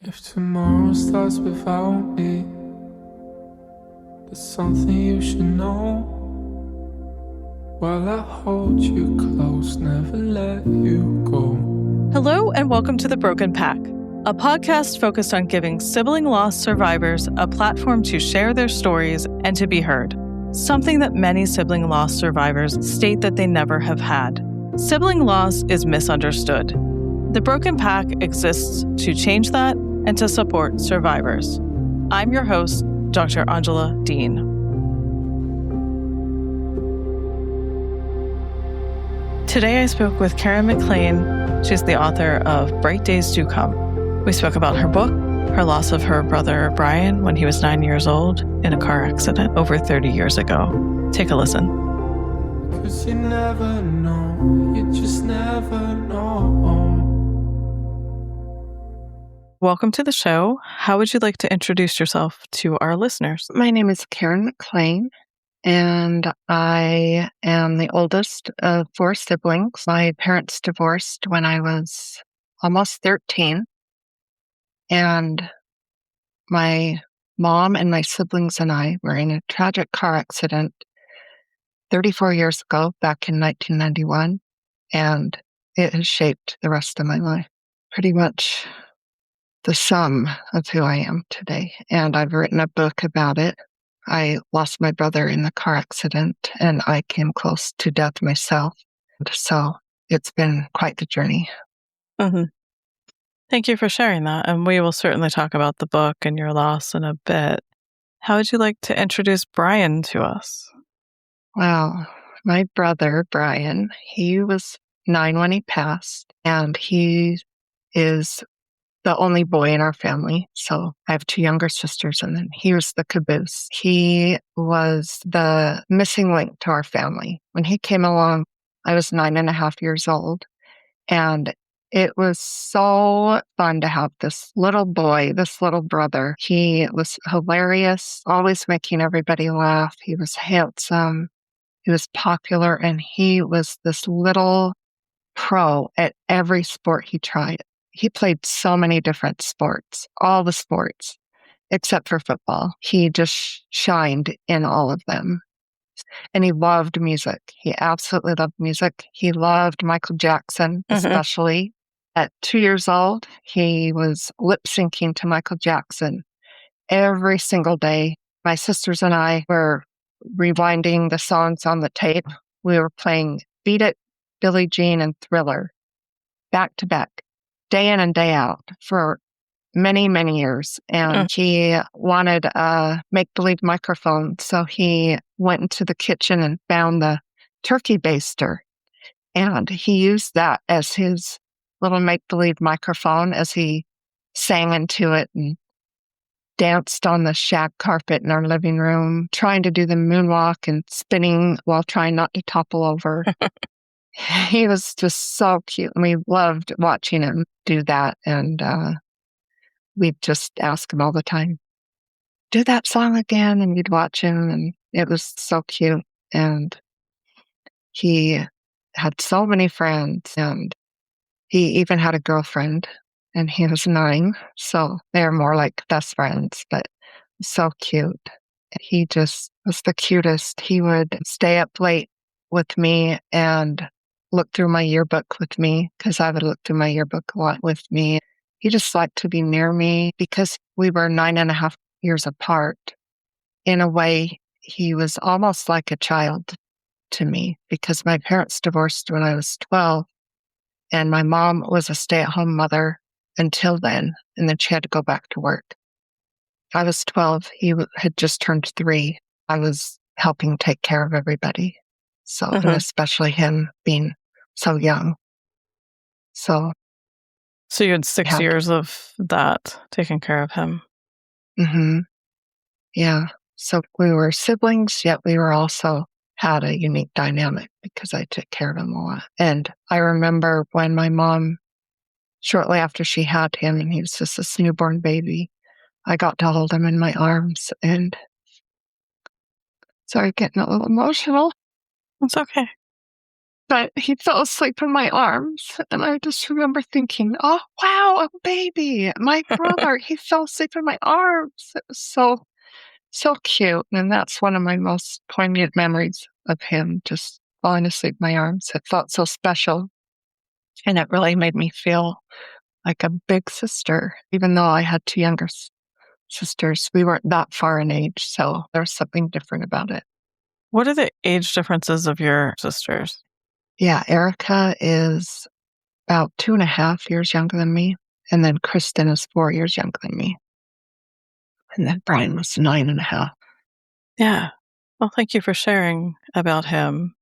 If tomorrow starts without me, there's something you should know. While I hold you close, never let you go. Hello and welcome to The Broken Pack, a podcast focused on giving sibling loss survivors a platform to share their stories and to be heard, something that many sibling loss survivors state that they never have had. Sibling loss is misunderstood. The Broken Pack exists to change that and to support survivors. I'm your host, Dr. Angela Dean. Today I spoke with Karin McLean. She's the author of Bright Days to Come. We spoke about her book, her loss of her brother Brian when he was 9 years old in a car accident over 30 years ago. Take a listen. 'Cause you never know, you just never know. Welcome to the show. How would you like to introduce yourself to our listeners? My name is Karin McLean, and I am the oldest of four siblings. My parents divorced when I was almost 13, and my mom and my siblings and I were in a tragic car accident 34 years ago, back in 1991, and it has shaped the rest of my life. Pretty much the sum of who I am today. And I've written a book about it. I lost my brother in the car accident and I came close to death myself. So it's been quite the journey. Mm-hmm. Thank you for sharing that. And we will certainly talk about the book and your loss in a bit. How would you like to introduce Brian to us? Well, my brother, Brian, he was 9 when he passed, and he is the only boy in our family. So I have two younger sisters, and then he was the caboose. He was the missing link to our family. When he came along, I was 9.5 years old, and it was so fun to have this little boy, this little brother. He was hilarious, always making everybody laugh. He was handsome. He was popular, and he was this little pro at every sport he tried. He played so many different sports, all the sports, except for football. He just shined in all of them. And he loved music. He absolutely loved music. He loved Michael Jackson, especially. At 2 years old, he was lip syncing to Michael Jackson every single day. My sisters and I were rewinding the songs on the tape. We were playing Beat It, Billie Jean, and Thriller back to back, day in and day out for many, many years. And he wanted a make-believe microphone. So he went into the kitchen and found the turkey baster. And he used that as his little make-believe microphone as he sang into it and danced on the shag carpet in our living room, trying to do the moonwalk and spinning while trying not to topple over. He was just so cute, and we loved watching him do that. And we'd just ask him all the time, do that song again, and we'd watch him, and it was so cute. And he had so many friends, and he even had a girlfriend, and he was 9, so they're more like best friends, but so cute. He just was the cutest. He would stay up late with me and look through my yearbook with me, because I would look through my yearbook a lot with me. He just liked to be near me because we were 9.5 years apart. In a way, he was almost like a child to me, because my parents divorced when I was 12, and my mom was a stay-at-home mother until then, and then she had to go back to work. I was 12. He had just turned 3. I was helping take care of everybody. So, and especially him being so young. So you had 6 years of that, taking care of him. Yeah. So we were siblings, yet we were also had a unique dynamic because I took care of him a lot. And I remember when my mom, shortly after she had him, and he was just this newborn baby, I got to hold him in my arms, and sorry, getting a little emotional. It's okay. but he fell asleep in my arms. And I just remember thinking, oh, wow, a baby, my brother, he fell asleep in my arms. It was so cute. And that's one of my most poignant memories of him, just falling asleep in my arms. It felt so special. And it really made me feel like a big sister, even though I had two younger sisters. We weren't that far in age, so there was something different about it. What are the age differences of your sisters? Yeah, Erica is about 2.5 years younger than me. And then Kristen is 4 years younger than me. And then Brian was 9.5. Yeah. Well, thank you for sharing about him.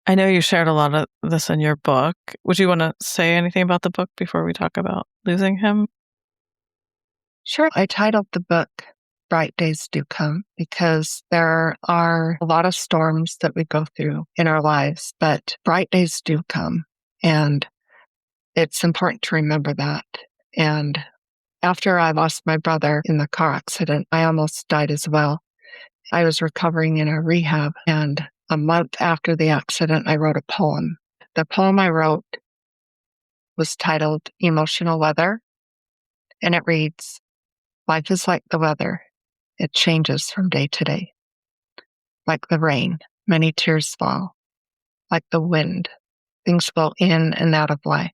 I know you shared a lot of this in your book. Would you want to say anything about the book before we talk about losing him? Sure. I titled the book Bright Days Do Come because there are a lot of storms that we go through in our lives, but bright days do come. And it's important to remember that. And after I lost my brother in the car accident, I almost died as well. I was recovering in a rehab, and a month after the accident, I wrote a poem. The poem I wrote was titled Emotional Weather, and it reads, life is like the weather. It changes from day to day. Like the rain, many tears fall. Like the wind, things blow in and out of life.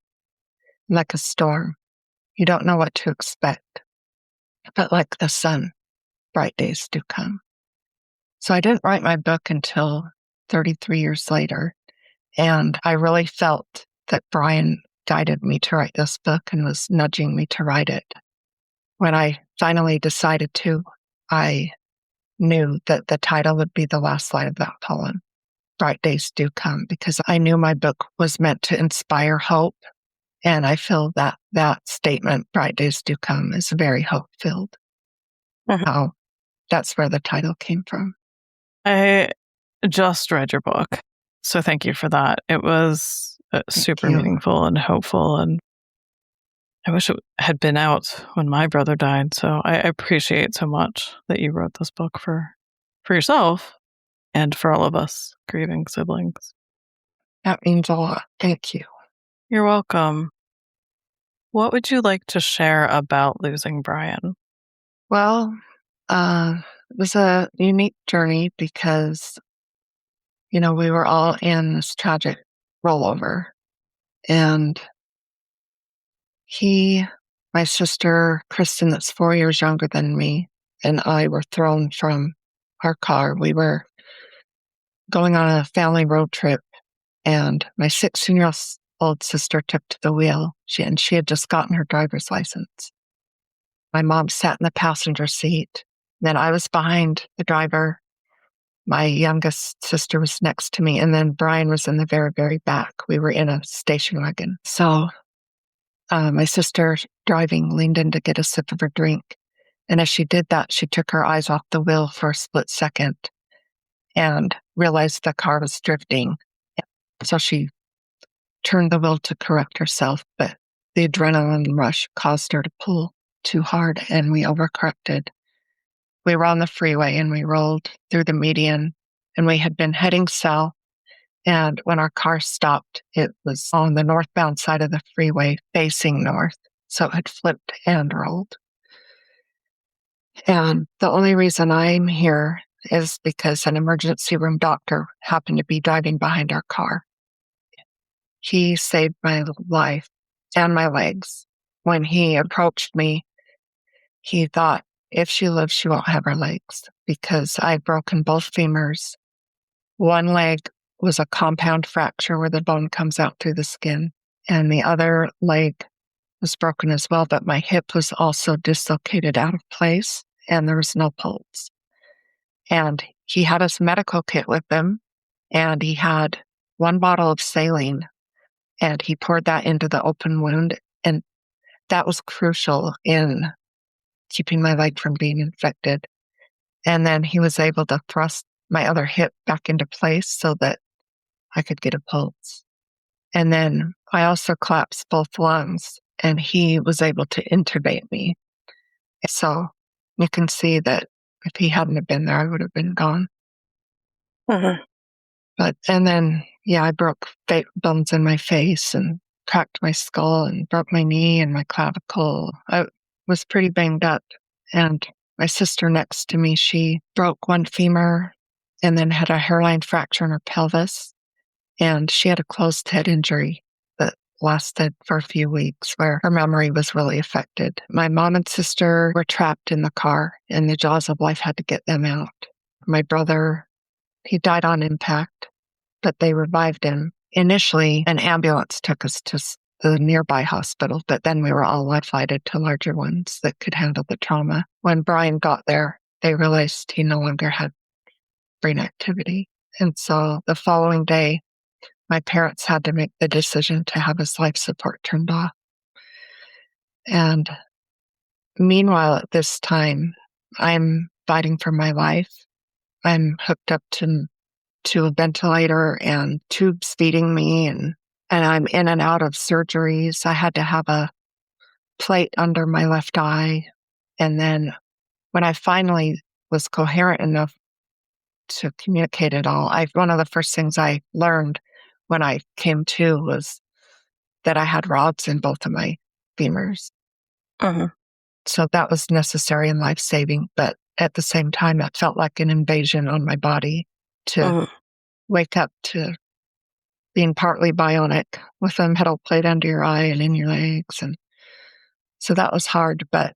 Like a storm, you don't know what to expect. But like the sun, bright days do come. So I didn't write my book until 33 years later. And I really felt that Brian guided me to write this book and was nudging me to write it. When I finally decided to, I knew that the title would be the last line of that poem, Bright Days Do Come, because I knew my book was meant to inspire hope. And I feel that that statement, Bright Days Do Come, is very hope-filled. How that's where the title came from. I just read your book, so thank you for that. It was super meaningful and hopeful, and I wish it had been out when my brother died. So I appreciate so much that you wrote this book for yourself and for all of us grieving siblings. That means a lot. Thank you. You're welcome. What would you like to share about losing Brian? Well, it was a unique journey because, we were all in this tragic rollover. And my sister, Kristen, that's 4 years younger than me, and I were thrown from our car. We were going on a family road trip, and my 16-year-old sister took to the wheel. She had just gotten her driver's license. My mom sat in the passenger seat. Then I was behind the driver. My youngest sister was next to me, and then Brian was in the very, very back. We were in a station wagon. So my sister driving leaned in to get a sip of her drink. And as she did that, she took her eyes off the wheel for a split second and realized the car was drifting. So she turned the wheel to correct herself, but the adrenaline rush caused her to pull too hard, and we overcorrected. We were on the freeway and we rolled through the median, and we had been heading south. And when our car stopped, it was on the northbound side of the freeway facing north. So it had flipped and rolled. And the only reason I'm here is because an emergency room doctor happened to be driving behind our car. He saved my life and my legs. When he approached me, he thought, if she lives, she won't have her legs, because I'd broken both femurs. One leg was a compound fracture where the bone comes out through the skin, and the other leg was broken as well, but my hip was also dislocated out of place, and there was no pulse. And he had his medical kit with him, and he had one bottle of saline, and he poured that into the open wound, and that was crucial in keeping my leg from being infected. And then he was able to thrust my other hip back into place so that I could get a pulse. And then I also collapsed both lungs, and he was able to intubate me. So you can see that if he hadn't have been there, I would have been gone. And then, Yeah, I broke bones in my face and cracked my skull and broke my knee and my clavicle. I was pretty banged up. And my sister next to me, she broke one femur and then had a hairline fracture in her pelvis. And she had a closed head injury that lasted for a few weeks where her memory was really affected. My mom and sister were trapped in the car, and the jaws of life had to get them out. My brother, he died on impact, but they revived him. Initially, an ambulance took us to the nearby hospital, but then we were all life-flighted to larger ones that could handle the trauma. When Brian got there, they realized he no longer had brain activity. And so the following day, my parents had to make the decision to have his life support turned off. And meanwhile, at this time, I'm fighting for my life. I'm hooked up to a ventilator and tubes feeding me, and I'm in and out of surgeries. I had to have a plate under my left eye. And then when I finally was coherent enough to communicate it all, one of the first things I learned when I came to was that I had rods in both of my femurs. Uh-huh. So that was necessary and life-saving, but at the same time, it felt like an invasion on my body to wake up to being partly bionic with a metal plate under your eye and in your legs. And so that was hard. But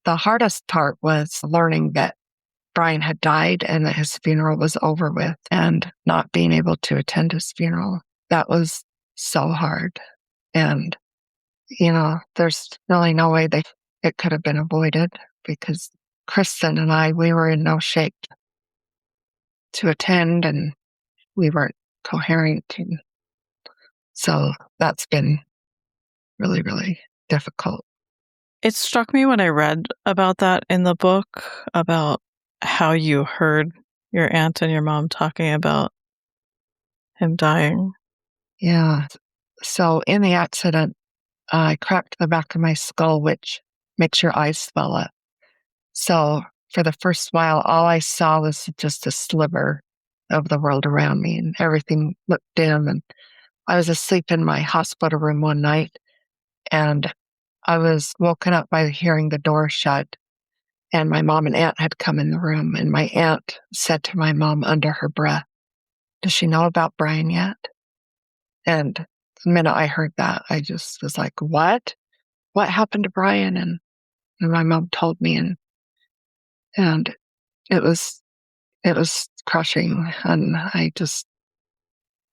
the hardest part was learning that Brian had died and that his funeral was over with and not being able to attend his funeral. That was so hard. And, there's really no way that it could have been avoided because Kristen and I, we were in no shape to attend and we weren't coherent. And so that's been really, really difficult. It struck me when I read about that in the book, about how you heard your aunt and your mom talking about him dying. Yeah. So in the accident, I cracked the back of my skull, which makes your eyes swell up. So for the first while, all I saw was just a sliver of the world around me, and everything looked dim. And I was asleep in my hospital room one night, and I was woken up by hearing the door shut. And my mom and aunt had come in the room, and my aunt said to my mom under her breath, "Does she know about Brian yet?" And the minute I heard that, I just was like, "What? What happened to Brian?" And my mom told me, and it was crushing. And I just,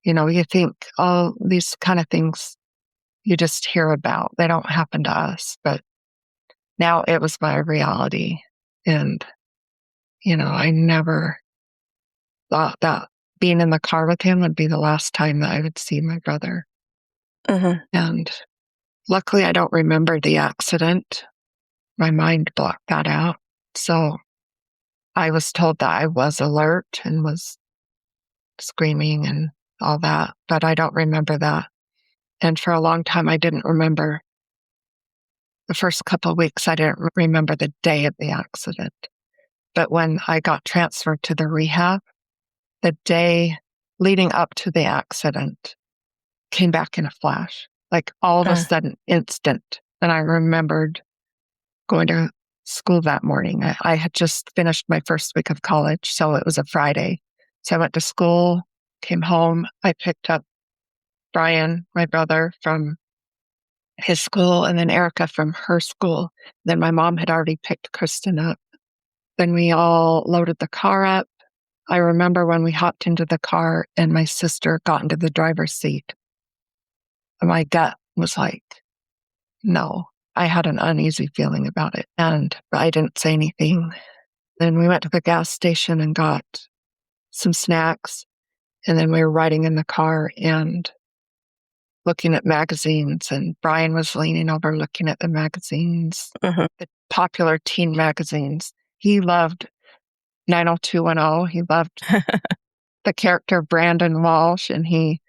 you think all these kind of things you just hear about, they don't happen to us, but now it was my reality. And, I never thought that being in the car with him would be the last time that I would see my brother. And luckily, I don't remember the accident. My mind blocked that out. So I was told that I was alert and was screaming and all that, but I don't remember that. And for a long time, I didn't remember. The first couple of weeks, I didn't remember the day of the accident. But when I got transferred to the rehab, the day leading up to the accident came back in a flash, like all of a sudden, instant. And I remembered going to school that morning. I had just finished my first week of college, so it was a Friday. So I went to school, came home. I picked up Brian, my brother, from his school, and then Erica from her school. Then my mom had already picked Kristen up. Then we all loaded the car up. I remember when we hopped into the car and my sister got into the driver's seat. My gut was like, no. I had an uneasy feeling about it, and I didn't say anything. Then we went to the gas station and got some snacks, and then we were riding in the car and looking at magazines, and Brian was leaning over looking at the magazines, the popular teen magazines. He loved 90210. He loved the character Brandon Walsh, and he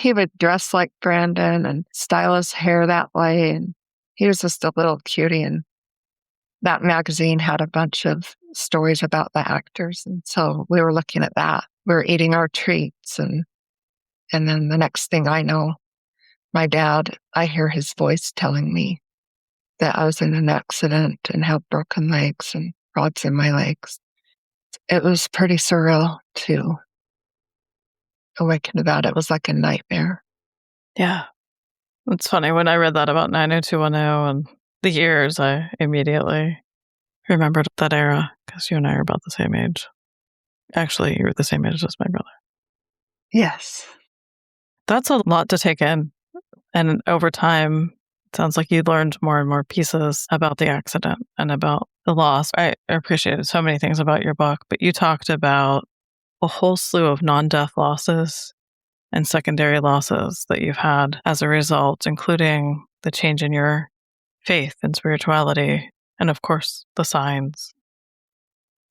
would dress like Brandon and style his hair that way. And he was just a little cutie. And that magazine had a bunch of stories about the actors. And so we were looking at that we're eating our treats. And then the next thing I know, my dad, I hear his voice telling me that I was in an accident and have broken legs and rods in my legs. It was pretty surreal to awaken to that. It was like a nightmare. Yeah. It's funny. When I read that about 90210 and the years, I immediately remembered that era because you and I are about the same age. Actually, you're the same age as my brother. Yes. That's a lot to take in. And over time, it sounds like you learned more and more pieces about the accident and about the loss. I appreciated so many things about your book, but you talked about a whole slew of non-death losses and secondary losses that you've had as a result, including the change in your faith and spirituality, and of course, the signs.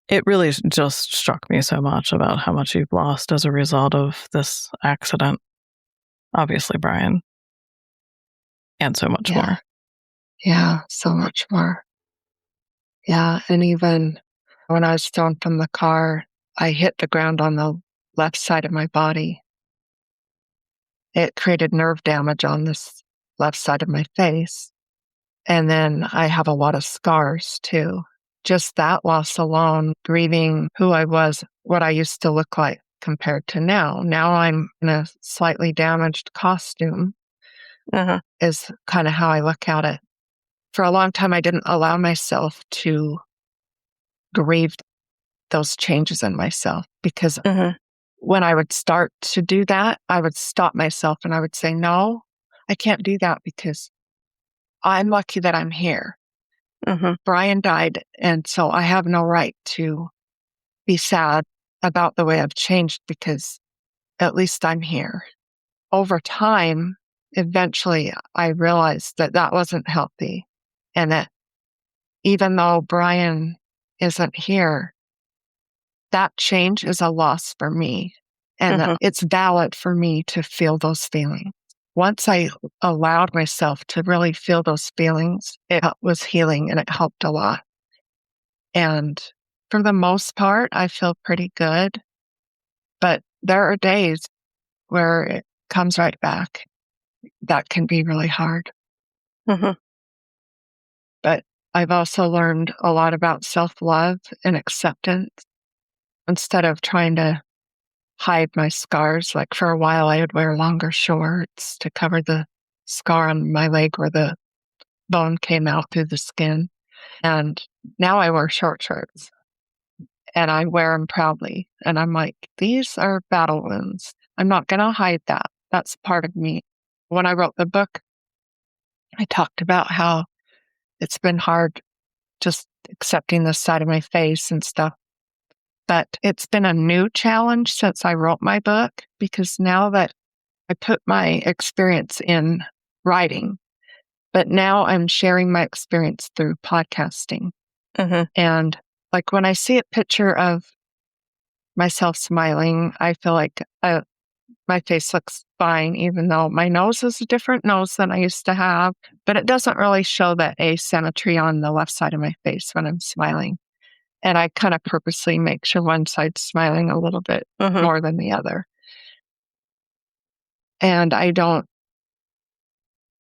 It really just struck me so much about how much you've lost as a result of this accident. Obviously, Brian. And so much more. Yeah, so much more. Yeah, and even when I was thrown from the car, I hit the ground on the left side of my body. It created nerve damage on this left side of my face. And then I have a lot of scars too. Just that loss alone, grieving who I was, what I used to look like compared to now. Now I'm in a slightly damaged costume, is kind of how I look at it. For a long time, I didn't allow myself to grieve those changes in myself because when I would start to do that, I would stop myself and I would say, no, I can't do that because I'm lucky that I'm here. Brian died, and so I have no right to be sad about the way I've changed because at least I'm here. Over time, eventually, I realized that that wasn't healthy and that even though Brian isn't here, that change is a loss for me and that it's valid for me to feel those feelings. Once I allowed myself to really feel those feelings, it was healing and it helped a lot. And for the most part, I feel pretty good. But there are days where it comes right back. That can be really hard. But I've also learned a lot about self-love and acceptance. Instead of trying to hide my scars, like for a while I would wear longer shorts to cover the scar on my leg where the bone came out through the skin. And now I wear short shorts and I wear them proudly. And I'm like, these are battle wounds. I'm not going to hide that. That's part of me. When I wrote the book, I talked about how it's been hard just accepting this side of my face and stuff. But it's been a new challenge since I wrote my book because now that I put my experience in writing, but now I'm sharing my experience through podcasting. And like when I see a picture of myself smiling, I feel like my face looks fine, even though my nose is a different nose than I used to have. But it doesn't really show that asymmetry on the left side of my face when I'm smiling. And I kind of purposely make sure one side's smiling a little bit more than the other. And I don't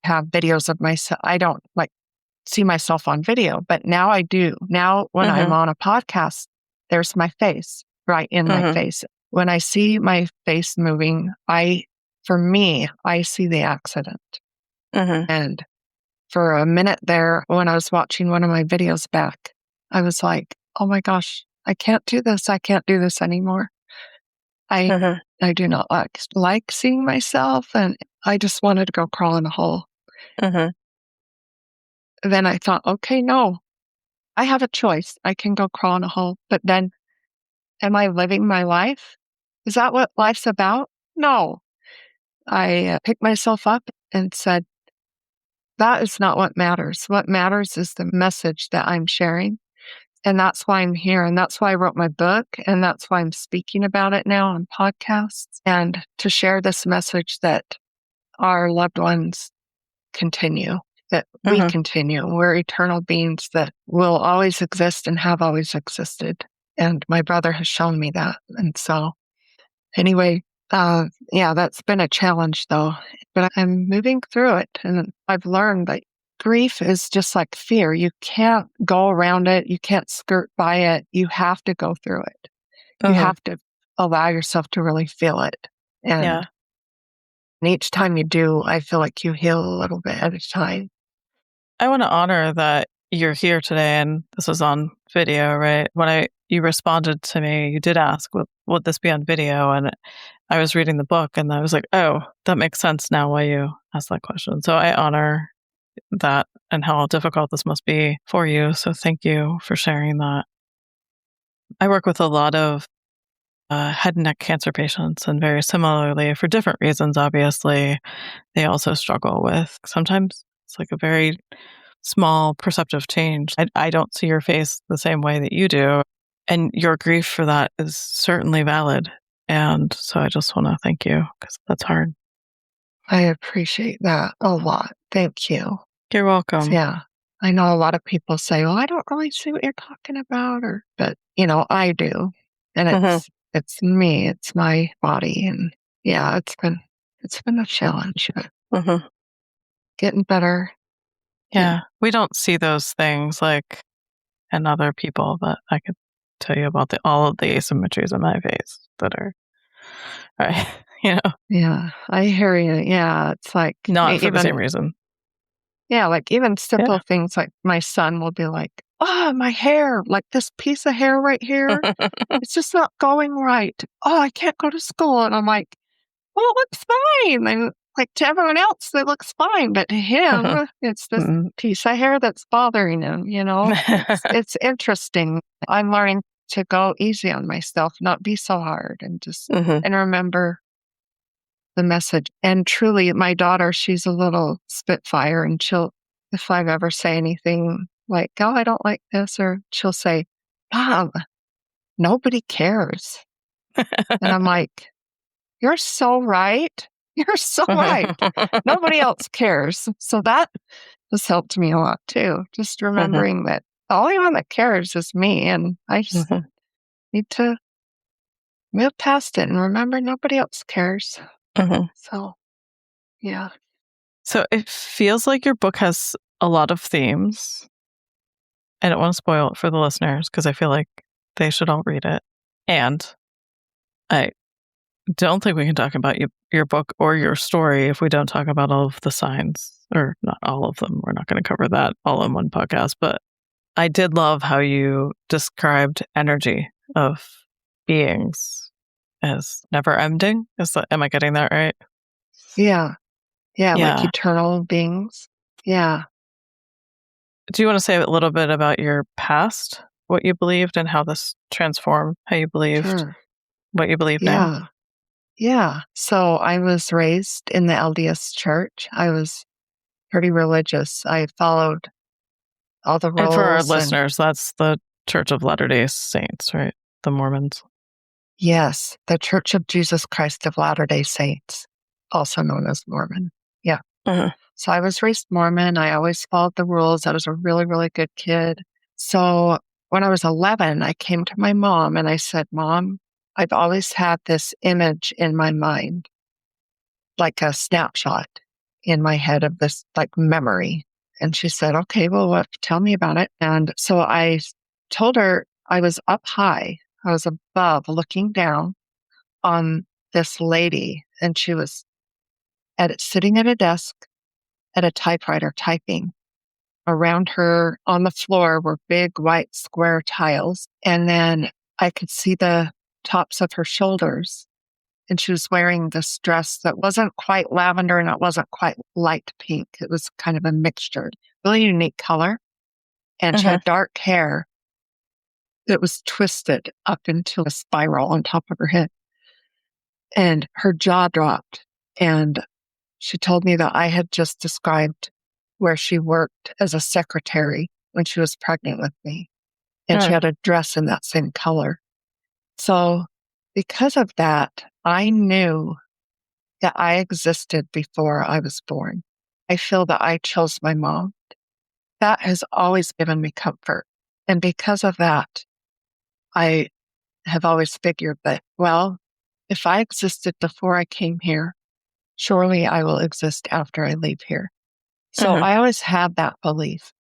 have videos of myself. I don't like see myself on video, but now I do. Now when I'm on a podcast, there's my face right in my face. When I see my face moving, for me, I see the accident. And for a minute there, when I was watching one of my videos back, I was like, oh my gosh, I can't do this. I can't do this anymore. I do not like seeing myself, and I just wanted to go crawl in a hole. Then I thought, okay, no, I have a choice. I can go crawl in a hole, but then am I living my life? Is that what life's about? No. I picked myself up and said, that is not what matters. What matters is the message that I'm sharing. And that's why I'm here. And that's why I wrote my book. And that's why I'm speaking about it now on podcasts and to share this message that our loved ones continue, that we continue. We're eternal beings that will always exist and have always existed. And my brother has shown me that. And so Anyway, yeah, that's been a challenge though, but I'm moving through it. And I've learned that grief is just like fear. You can't go around it. You can't skirt by it. You have to go through it. You Mhm. have to allow yourself to really feel it. Yeah. And each time you do, I feel like you heal a little bit at a time. I want to honor that you're here today and this is on video, right? When you responded to me, you did ask, would this be on video? And I was reading the book and I was like, oh, that makes sense now why you asked that question. So I honor that and how difficult this must be for you. So thank you for sharing that. I work with a lot of head and neck cancer patients, and very similarly, for different reasons, obviously, they also struggle with sometimes it's like a very small perceptive change. I don't see your face the same way that you do. And your grief for that is certainly valid. And so I just want to thank you because that's hard. I appreciate that a lot. Thank you. You're welcome. Yeah. I know a lot of people say, well, I don't really see what you're talking about, but I do. And Hmm. it's me, it's my body. And yeah, it's been a challenge, but Hmm. getting better. Yeah. Yeah. We don't see those things like in other people, but I could tell you about all of the asymmetries in my face that are, right, Yeah. I hear you. Yeah. It's like not for the even, same reason. yeah, like even Yeah. simple things like my son will be like, oh, my hair, like this piece of hair right here. It's just not going right. Oh, I can't go to school. And I'm like, well, it looks fine. And like to everyone else, it looks fine. But to him, it's this Mhm. piece of hair that's bothering him. It's interesting. I'm learning to go easy on myself, not be so hard Mhm. and remember the message. And truly, my daughter, she's a little spitfire and if I've ever say anything like, oh, I don't like this, or she'll say, Mom, nobody cares. And I'm like, you're so right. You're so right. Nobody else cares. So that has helped me a lot too. Just Mhm. remembering that the only one that cares is me. And I just Mhm. need to move past it and remember nobody else cares. Mhm. So, yeah. So it feels like your book has a lot of themes. I don't want to spoil it for the listeners because I feel like they should all read it. And I don't think we can talk about your book or your story if we don't talk about all of the signs, or not all of them. We're not going to cover that all in one podcast. But I did love how you described energy of beings as never ending. Am I getting that right? Yeah. Yeah. Like Yeah. eternal beings. Yeah. Do you want to say a little bit about your past, what you believed, and how this transformed how you believed Sure. what you believe now? Yeah. Yeah. So I was raised in the LDS church. I was pretty religious. I followed all the And for our rules and listeners, that's the Church of Latter-day Saints, right? The Mormons. yes, the Church of Jesus Christ of Latter-day Saints, also known as Mormon. Yeah. Uh-huh. So I was raised Mormon. I always followed the rules. I was a really, really good kid. So when I was 11, I came to my mom and I said, Mom, I've always had this image in my mind, like a snapshot in my head of this like memory. And she said, okay, well, tell me about it. And so I told her I was up high. I was above looking down on this lady and she was sitting at a desk at a typewriter typing. Around her on the floor were big white square tiles. And then I could see the tops of her shoulders. And she was wearing this dress that wasn't quite lavender and it wasn't quite light pink. It was kind of a mixture, really unique color. And she Uh-huh. had dark hair that was twisted up into a spiral on top of her head. And her jaw dropped. And she told me that I had just described where she worked as a secretary when she was pregnant with me. And she Huh. had a dress in that same color. So because of that, I knew that I existed before I was born. I feel that I chose my mom. That has always given me comfort. And because of that, I have always figured that, well, if I existed before I came here, surely I will exist after I leave here. So I always had that belief.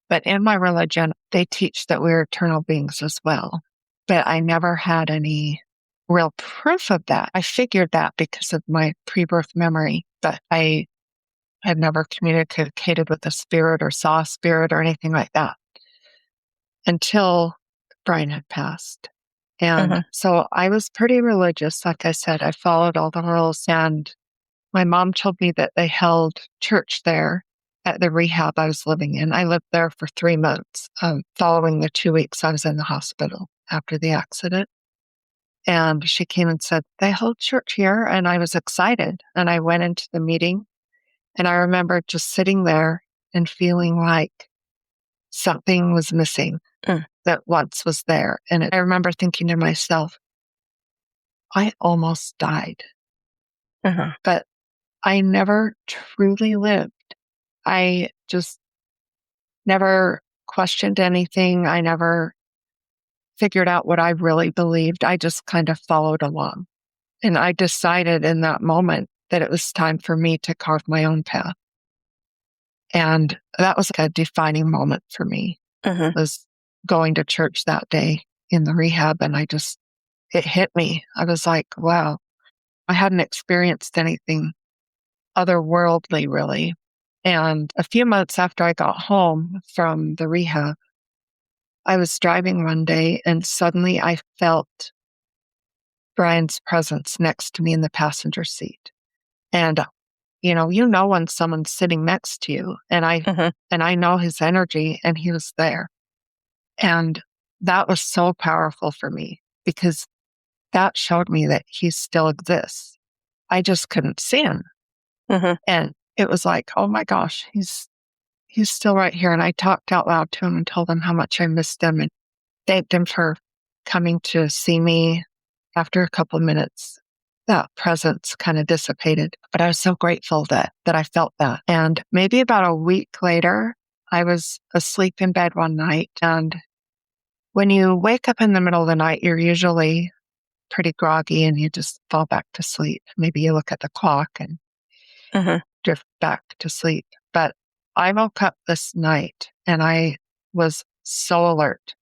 But in my religion, they teach that we're eternal beings as well. But I never had any real proof of that. I figured that because of my pre-birth memory, but I had never communicated with a spirit or saw a spirit or anything like that until Brian had passed. And so I was pretty religious. Like I said, I followed all the rules. And my mom told me that they held church there at the rehab I was living in. I lived there for 3 months, following the 2 weeks I was in the hospital after the accident. And she came and said, they hold church here. And I was excited. And I went into the meeting. And I remember just sitting there and feeling like something was missing that once was there. And I remember thinking to myself, I almost died, but I never truly lived. I just never questioned anything. I never figured out what I really believed. I just kind of followed along. And I decided in that moment that it was time for me to carve my own path. And that was like a defining moment for me, was going to church that day in the rehab. And it hit me. I was like, wow, I hadn't experienced anything otherworldly, really. And a few months after I got home from the rehab, I was driving one day and suddenly I felt Brian's presence next to me in the passenger seat. And you know when someone's sitting next to you, and I know his energy, and he was there. And that was so powerful for me because that showed me that he still exists. I just couldn't see him. And it was like, oh my gosh, he's still right here. And I talked out loud to him and told him how much I missed him and thanked him for coming to see me. After a couple of minutes, that presence kind of dissipated, but I was so grateful that I felt that. And maybe about a week later, I was asleep in bed one night. And when you wake up in the middle of the night, you're usually pretty groggy and you just fall back to sleep. Maybe you look at the clock and drift back to sleep. But I woke up this night and I was so alert.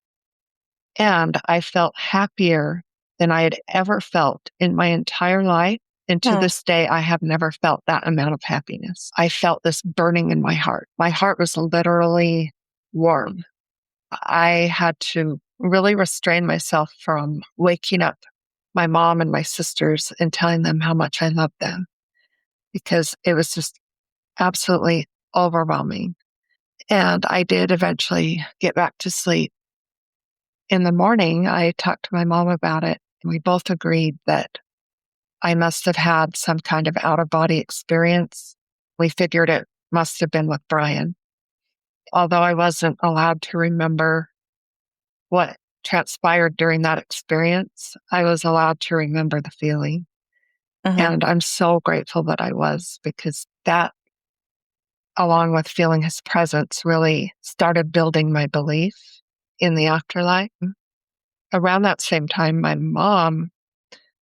And I felt happier than I had ever felt in my entire life. And to this day, I have never felt that amount of happiness. I felt this burning in my heart. My heart was literally warm. I had to really restrain myself from waking up my mom and my sisters and telling them how much I loved them, because it was just absolutely overwhelming. And I did eventually get back to sleep. In the morning, I talked to my mom about it, and we both agreed that I must have had some kind of out-of-body experience. We figured it must have been with Brian. Although I wasn't allowed to remember what transpired during that experience, I was allowed to remember the feeling. And I'm so grateful that I was, because that, along with feeling his presence, really started building my belief in the afterlife. Around that same time, my mom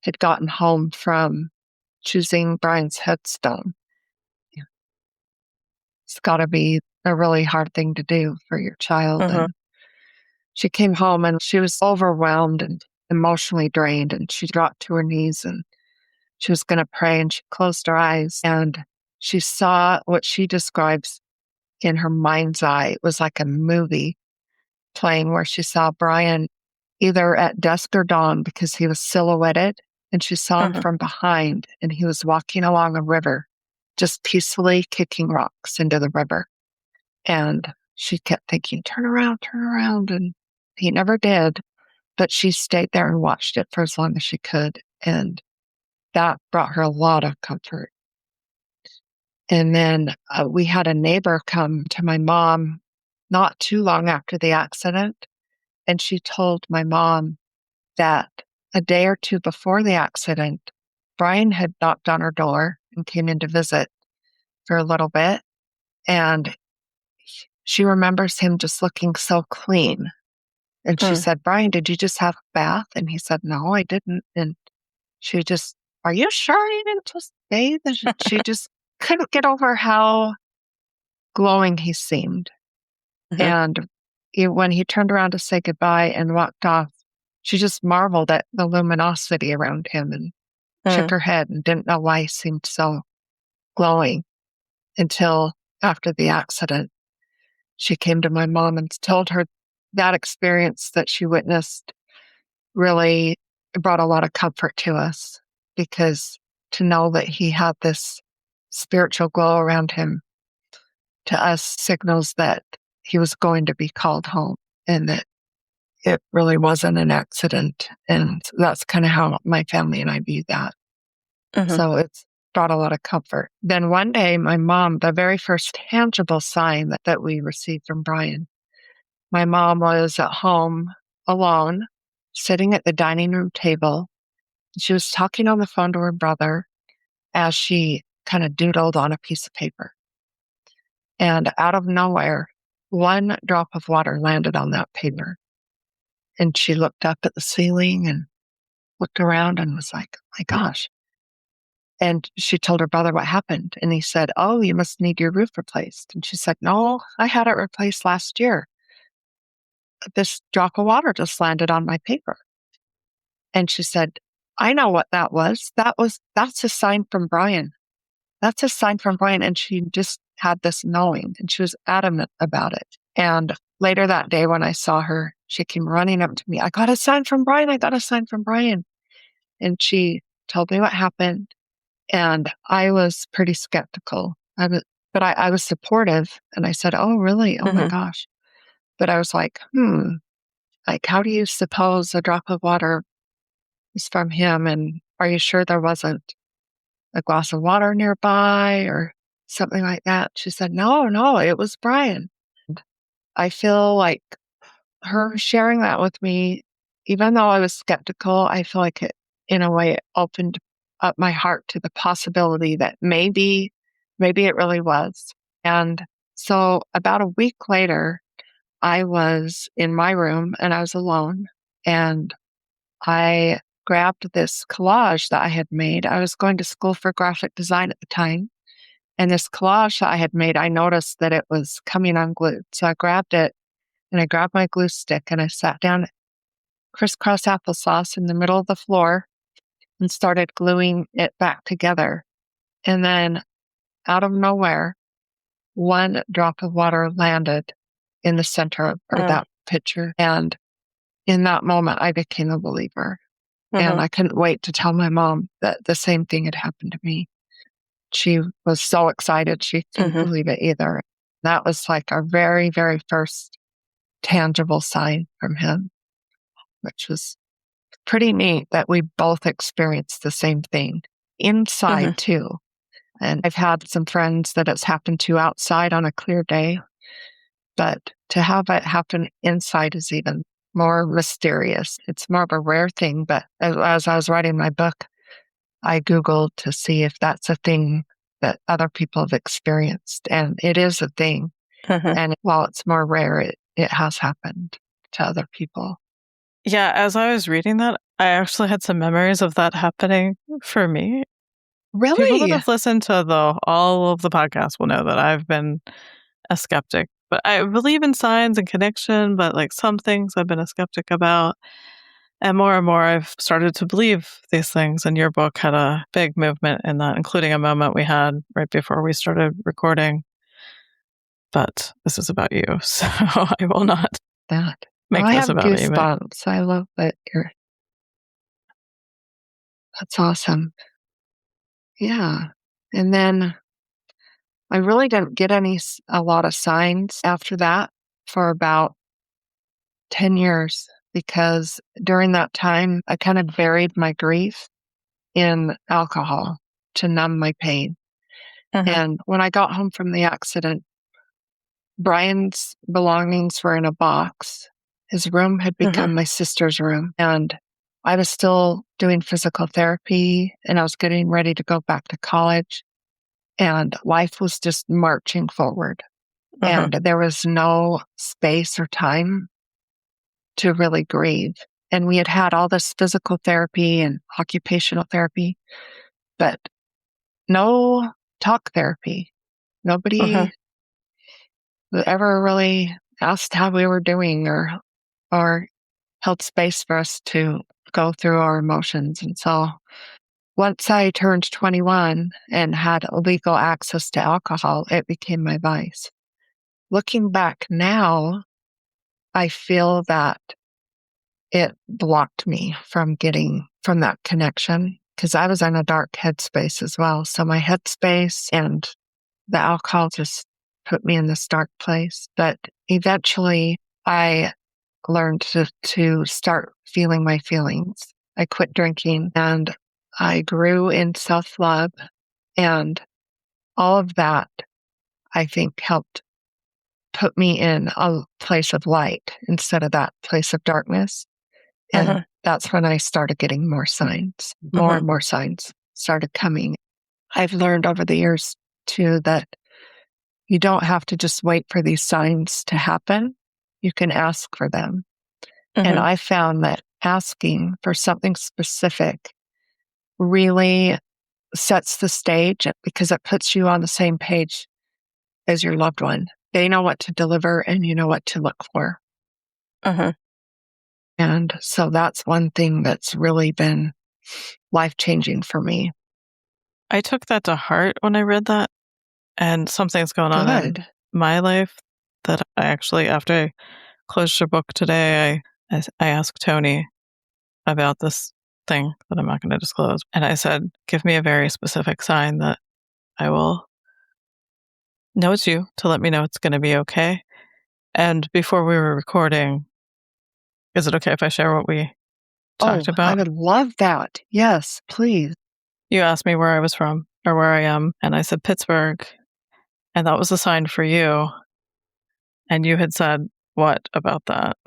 had gotten home from choosing Brian's headstone. It's got to be a really hard thing to do for your child. And she came home and she was overwhelmed and emotionally drained, and she dropped to her knees and she was going to pray, and she closed her eyes and she saw what she describes in her mind's eye. It was like a movie playing where she saw Brian either at dusk or dawn, because he was silhouetted, and she saw him from behind, and he was walking along a river, just peacefully kicking rocks into the river. And she kept thinking, turn around. And he never did, but she stayed there and watched it for as long as she could. And that brought her a lot of comfort. And then we had a neighbor come to my mom not too long after the accident. And she told my mom that a day or two before the accident, Brian had knocked on her door and came in to visit for a little bit. And she remembers him just looking so clean. And she said, Brian, did you just have a bath? And he said, no, I didn't. And she just, are you sure you didn't just bathe? And she just couldn't get over how glowing he seemed. And when he turned around to say goodbye and walked off, she just marveled at the luminosity around him and shook her head and didn't know why he seemed so glowing until after the accident. She came to my mom and told her that experience that she witnessed really brought a lot of comfort to us, because to know that he had this spiritual glow around him, to us signals that he was going to be called home and that it really wasn't an accident. And that's kind of how my family and I view that. So it's brought a lot of comfort. Then one day, my mom, the very first tangible sign that we received from Brian, my mom was at home alone, sitting at the dining room table. She was talking on the phone to her brother as she kind of doodled on a piece of paper. And out of nowhere, one drop of water landed on that paper. And she looked up at the ceiling and looked around and was like, oh my gosh. And she told her brother what happened. And he said, oh, you must need your roof replaced. And she said, no, I had it replaced last year. This drop of water just landed on my paper. And she said, I know what that was. That's a sign from Brian. That's a sign from Brian. And she just had this knowing, and she was adamant about it. And later that day when I saw her, she came running up to me. I got a sign from Brian. I got a sign from Brian. And she told me what happened. And I was pretty skeptical. But I was supportive. And I said, oh, really? Oh my gosh. But I was like, like, how do you suppose a drop of water is from him? And are you sure there wasn't a glass of water nearby or something like that? She said, no, it was Brian. And I feel like her sharing that with me, even though I was skeptical, I feel like it, in a way, it opened up my heart to the possibility that maybe it really was. And so about a week later, I was in my room and I was alone, and I grabbed this collage that I had made. I was going to school for graphic design at the time. And this collage that I had made, I noticed that it was coming unglued. So I grabbed it and I grabbed my glue stick and I sat down crisscross applesauce in the middle of the floor and started gluing it back together. And then out of nowhere, one drop of water landed in the center of that picture. And in that moment, I became a believer. And I couldn't wait to tell my mom that the same thing had happened to me. She was so excited. She couldn't believe it either. That was like our very, very first tangible sign from him, which was pretty neat that we both experienced the same thing inside too. And I've had some friends that it's happened to outside on a clear day, but to have it happen inside is even more mysterious. It's more of a rare thing. But as I was writing my book, I Googled to see if that's a thing that other people have experienced. And it is a thing. And while it's more rare, it has happened to other people. Yeah, as I was reading that, I actually had some memories of that happening for me. Really? People that have listened to all of the podcasts will know that I've been a skeptic. But I believe in signs and connection, but like some things I've been a skeptic about. And more I've started to believe these things. And your book had a big movement in that, including a moment we had right before we started recording. But this is about you, so I will not make this about me. I have goosebumps. I love that that's awesome. Yeah. And then I really didn't get a lot of signs after that for about 10 years, because during that time, I kind of buried my grief in alcohol to numb my pain. And when I got home from the accident, Brian's belongings were in a box. His room had become my sister's room. And I was still doing physical therapy and I was getting ready to go back to college. And life was just marching forward. And there was no space or time to really grieve. And we had had all this physical therapy and occupational therapy, but no talk therapy. Nobody ever really asked how we were doing or held space for us to go through our emotions. And so once I turned 21 and had legal access to alcohol, it became my vice. Looking back now, I feel that it blocked me from getting from that connection because I was in a dark headspace as well. So my headspace and the alcohol just put me in this dark place. But eventually I learned to start feeling my feelings. I quit drinking and I grew in self-love, and all of that, I think, helped put me in a place of light instead of that place of darkness. And that's when I started getting more signs, more and more signs started coming. I've learned over the years too that you don't have to just wait for these signs to happen. You can ask for them. And I found that asking for something specific really sets the stage because it puts you on the same page as your loved one. They know what to deliver and you know what to look for. And so that's one thing that's really been life-changing for me. I took that to heart when I read that, and something's going on in my life that I actually, after I closed your book today, I asked Tony about this thing that I'm not going to disclose. And I said, give me a very specific sign that I will know it's you to let me know it's going to be okay. And before we were recording, is it okay if I share what we talked about? I would love that. Yes, please. You asked me where I was from or where I am, and I said Pittsburgh, and that was a sign for you. And you had said, what about that?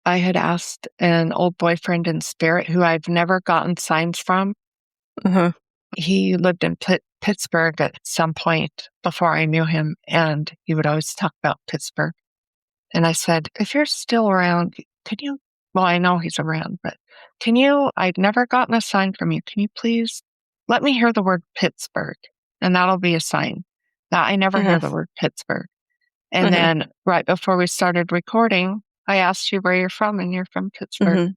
I had asked an old boyfriend in spirit who I've never gotten signs from. He lived in Pittsburgh at some point before I knew him, and he would always talk about Pittsburgh. And I said, if you're still around, could you, well, I know he's around, but I've never gotten a sign from you. Can you please let me hear the word Pittsburgh? And that'll be a sign that I never hear the word Pittsburgh. And then right before we started recording, I asked you where you're from, and you're from Pittsburgh.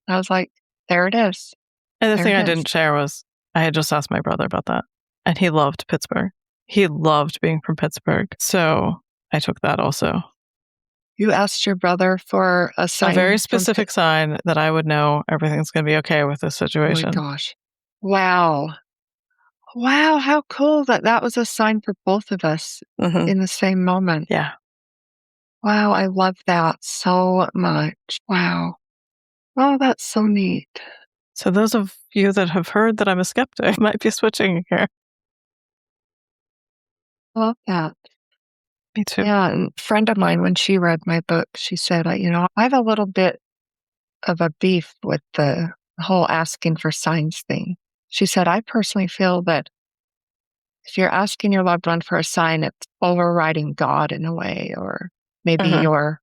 I was like, there it is. And the thing I didn't share was I had just asked my brother about that, and he loved Pittsburgh. He loved being from Pittsburgh. So I took that also. You asked your brother for a sign? A very specific sign that I would know everything's going to be okay with this situation. Oh my gosh. Wow. Wow, how cool that was a sign for both of us in the same moment. Yeah. Wow, I love that so much. Wow. Oh, that's so neat. So those of you that have heard that I'm a skeptic might be switching here. I love that. Me too. Yeah, and a friend of mine, when she read my book, she said, I have a little bit of a beef with the whole asking for signs thing. She said, I personally feel that if you're asking your loved one for a sign, it's overriding God in a way, or maybe you're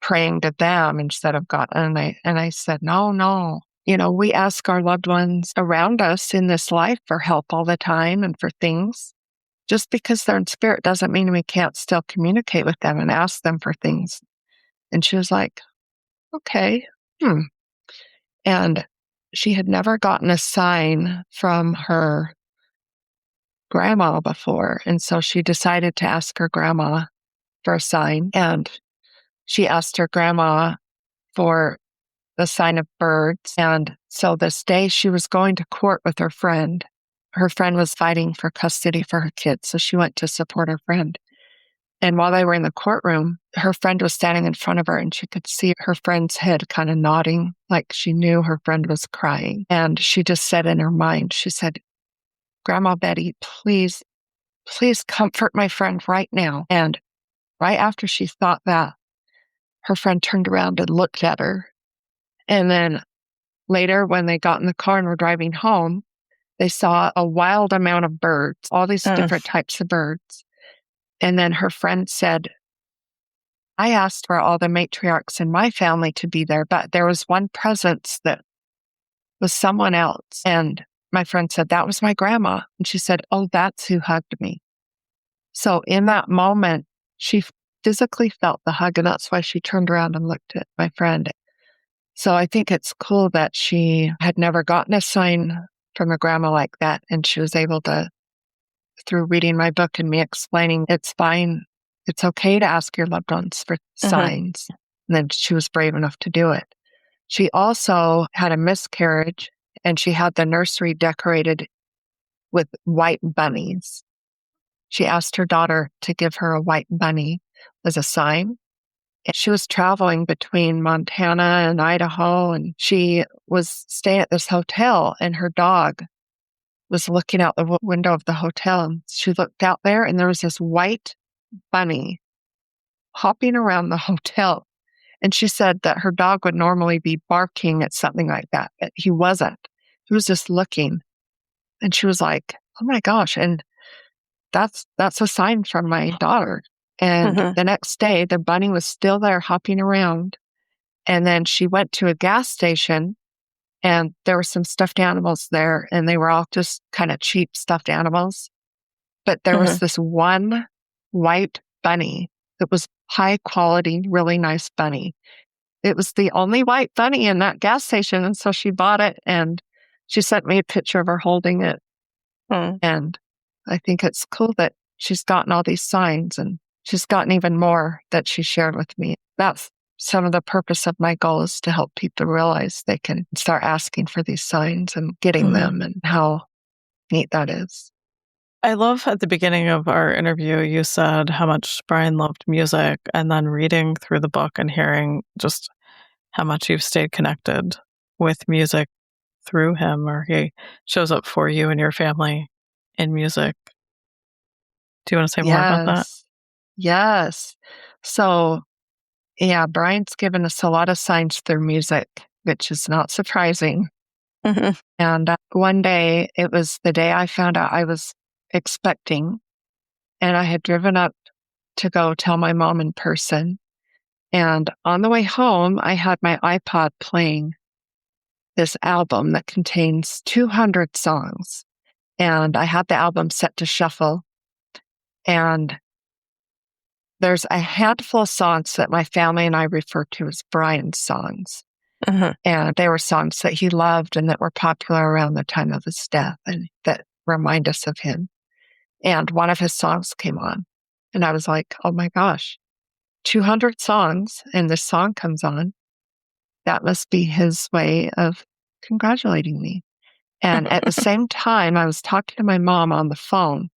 praying to them instead of God. And I said, no. We ask our loved ones around us in this life for help all the time and for things. Just because they're in spirit doesn't mean we can't still communicate with them and ask them for things. And she was like, okay. And she had never gotten a sign from her grandma before. And so she decided to ask her grandma for a sign. And she asked her grandma for the sign of birds. And so this day she was going to court with her friend. Her friend was fighting for custody for her kids. So she went to support her friend. And while they were in the courtroom, her friend was standing in front of her, and she could see her friend's head kind of nodding, like she knew her friend was crying. And she just said in her mind, she said, Grandma Betty, please comfort my friend right now. And right after she thought that, her friend turned around and looked at her. And then later, when they got in the car and were driving home, they saw a wild amount of birds, all these different types of birds. And then her friend said, I asked for all the matriarchs in my family to be there, but there was one presence that was someone else. And my friend said, that was my grandma. And she said, oh, that's who hugged me. So in that moment, she physically felt the hug, and that's why she turned around and looked at my friend. So I think it's cool that she had never gotten a sign from a grandma like that. And she was able to, through reading my book and me explaining, it's fine. It's okay to ask your loved ones for signs. And then she was brave enough to do it. She also had a miscarriage, and she had the nursery decorated with white bunnies. She asked her daughter to give her a white bunny as a sign. And she was traveling between Montana and Idaho, and she was staying at this hotel, and her dog was looking out the window of the hotel. And she looked out there, and there was this white bunny hopping around the hotel. And she said that her dog would normally be barking at something like that, but he wasn't. He was just looking. And she was like, oh my gosh. And that's a sign from my daughter. And the next day, the bunny was still there hopping around. And then she went to a gas station, and there were some stuffed animals there, and they were all just kind of cheap stuffed animals. But there was this one white bunny that was high quality, really nice bunny. It was the only white bunny in that gas station. And so she bought it, and she sent me a picture of her holding it. And I think it's cool that she's gotten all these signs, and she's gotten even more that she shared with me. That's some of the purpose of my goal, is to help people realize they can start asking for these signs and getting them, and how neat that is. I love at the beginning of our interview, you said how much Brian loved music, and then reading through the book and hearing just how much you've stayed connected with music through him, or he shows up for you and your family in music. Do you want to say more about that? Yes. So, yeah, Brian's given us a lot of signs through music, which is not surprising. And one day, it was the day I found out I was expecting, and I had driven up to go tell my mom in person. And on the way home, I had my iPod playing this album that contains 200 songs. And I had the album set to shuffle. And there's a handful of songs that my family and I refer to as Brian's songs. And they were songs that he loved and that were popular around the time of his death, and that remind us of him. And one of his songs came on. And I was like, oh my gosh, 200 songs, and this song comes on. That must be his way of congratulating me. And at the same time, I was talking to my mom on the phone,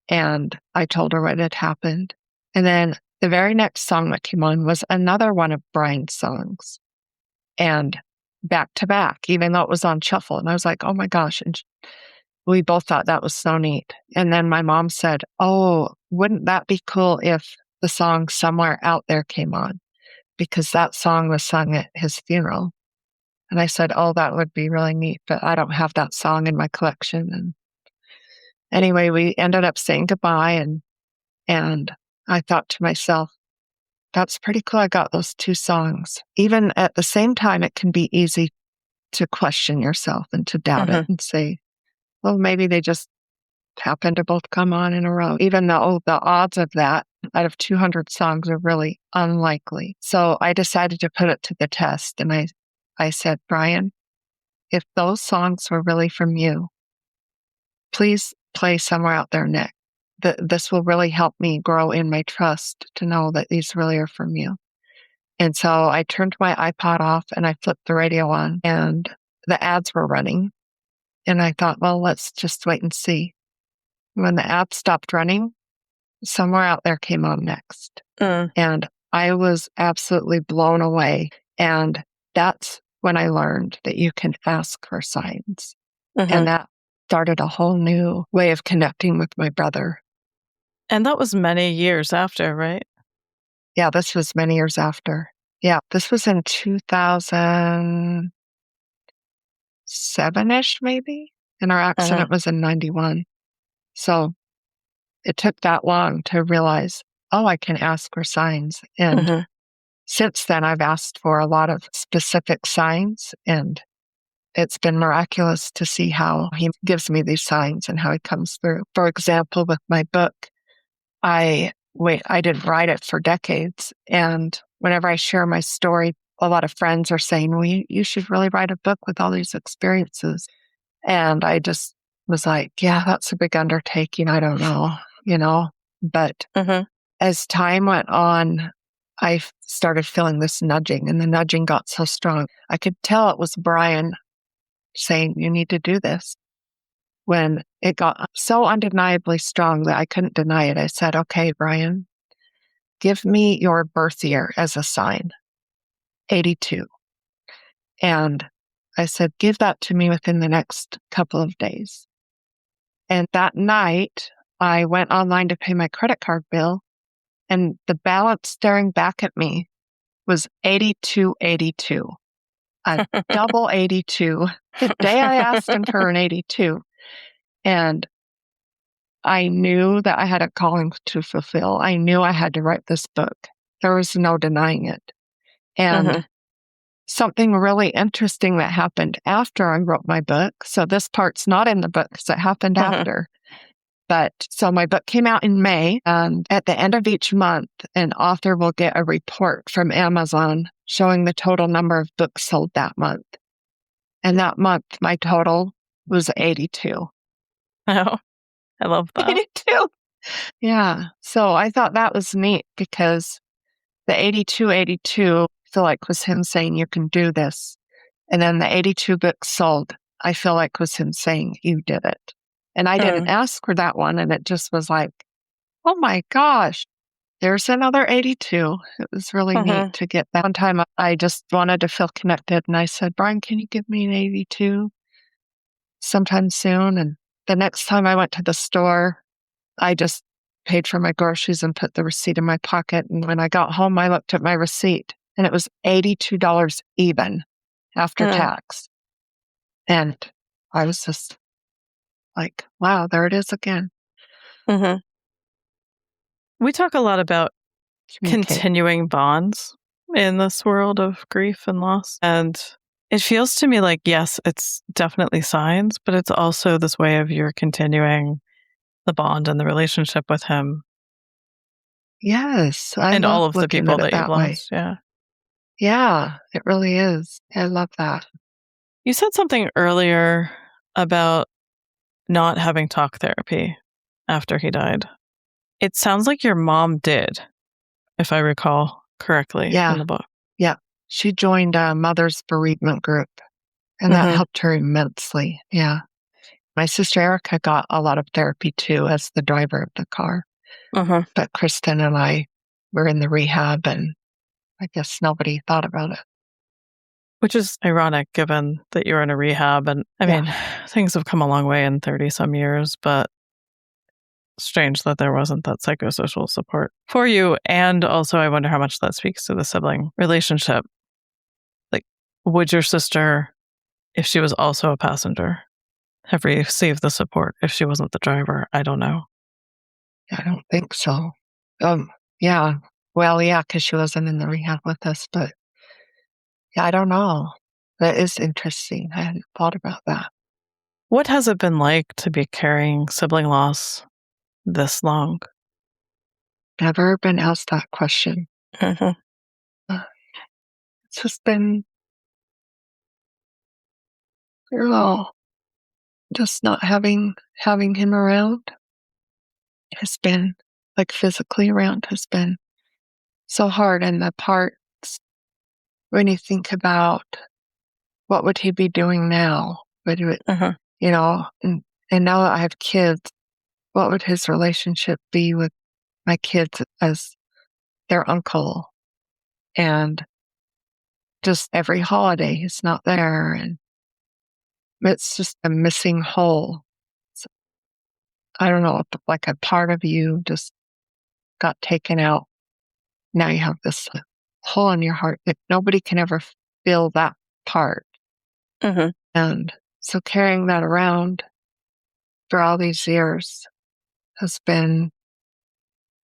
and I told her what had happened. And then the very next song that came on was another one of Brian's songs, and back to back, even though it was on shuffle. And I was like, oh my gosh. And we both thought that was so neat. And then my mom said, oh, wouldn't that be cool if the song Somewhere Out There came on? Because that song was sung at his funeral. And I said, oh, that would be really neat, but I don't have that song in my collection. And anyway, we ended up saying goodbye, and I thought to myself, that's pretty cool. I got those two songs. Even at the same time, it can be easy to question yourself and to doubt it and say, well, maybe they just happened to both come on in a row, even though the odds of that out of 200 songs are really unlikely. So I decided to put it to the test. And I said, Brian, if those songs were really from you, please play Somewhere Out There next. This will really help me grow in my trust to know that these really are from you. And so I turned my iPod off, and I flipped the radio on, and the ads were running. And I thought, well, let's just wait and see. When the ads stopped running, Somewhere Out There came on next. And I was absolutely blown away. And that's when I learned that you can ask for signs. And that started a whole new way of connecting with my brother. And that was many years after, right? Yeah, this was many years after. Yeah, this was in 2007-ish, maybe. And our accident was in 91. So it took that long to realize, oh, I can ask for signs. And Mhm. since then, I've asked for a lot of specific signs, and it's been miraculous to see how he gives me these signs and how he comes through. For example, with my book, I didn't write it for decades. And whenever I share my story, a lot of friends are saying, well, you should really write a book with all these experiences. And I just was like, yeah, that's a big undertaking. I don't know. But Mhm. as time went on, I started feeling this nudging, and the nudging got so strong. I could tell it was Brian saying, you need to do this. When it got so undeniably strong that I couldn't deny it, I said, okay, Brian, give me your birth year as a sign, 82. And I said, give that to me within the next couple of days. And that night, I went online to pay my credit card bill, and the balance staring back at me was 8282, a double 82, the day I asked him for an 82. And I knew that I had a calling to fulfill. I knew I had to write this book. There was no denying it. And Mhm. something really interesting that happened after I wrote my book. So this part's not in the book because it happened Mhm. after. But so my book came out in May, and at the end of each month, an author will get a report from Amazon showing the total number of books sold that month. And that month, my total was 82. Oh, I love that. 82. Yeah. So I thought that was neat because the 8282, I feel like was him saying, you can do this. And then the 82 books sold, I feel like was him saying, you did it. And I didn't Mm. ask for that one. And it just was like, oh my gosh, there's another 82. It was really neat Mhm. to get that. One time I just wanted to feel connected. And I said, Brian, can you give me an 82 sometime soon? And the next time I went to the store, I just paid for my groceries and put the receipt in my pocket. And when I got home, I looked at my receipt and it was $82 even after Mm. tax. And I was just like, wow, there it is again. Mhm. We talk a lot about Communicate. continuing bonds in this world of grief and loss. And it feels to me like, yes, it's definitely signs, but it's also this way of you're continuing the bond and the relationship with him Yes, I and love all of the looking people at it that you've that way. lost. Yeah. Yeah, it really is. I love that. You said something earlier about not having talk therapy after he died. It sounds like your mom did, if I recall correctly in Yeah, the book. yeah. She joined a mother's bereavement group, and that Mhm. helped her immensely. Yeah. My sister Erica got a lot of therapy too as the driver of the car. Mhm. But Kristen and I were in the rehab, and I guess nobody thought about it. Which is ironic given that you're in a rehab. And I Yeah. mean, things have come a long way in 30 some years, but strange that there wasn't that psychosocial support for you. And also, I wonder how much that speaks to the sibling relationship. Like, would your sister, if she was also a passenger, have received the support if she wasn't the driver? I don't know. I don't think so. Yeah. Well, yeah, because she wasn't in the rehab with us, but yeah, I don't know. That is interesting. I hadn't thought about that. What has it been like to be carrying sibling loss this long? Never been asked that question. Mhm. Uh, It's just been, just not having him around has been like physically around has been so hard. And the parts when you think about what would he be doing now? Mhm. You know, and now that I have kids, what would his relationship be with my kids as their uncle? And just every holiday he's not there, and it's just a missing hole. So, I don't know, like a part of you just got taken out. Now you have this hole in your heart that nobody can ever fill that part. Mhm. And so carrying that around for all these years has been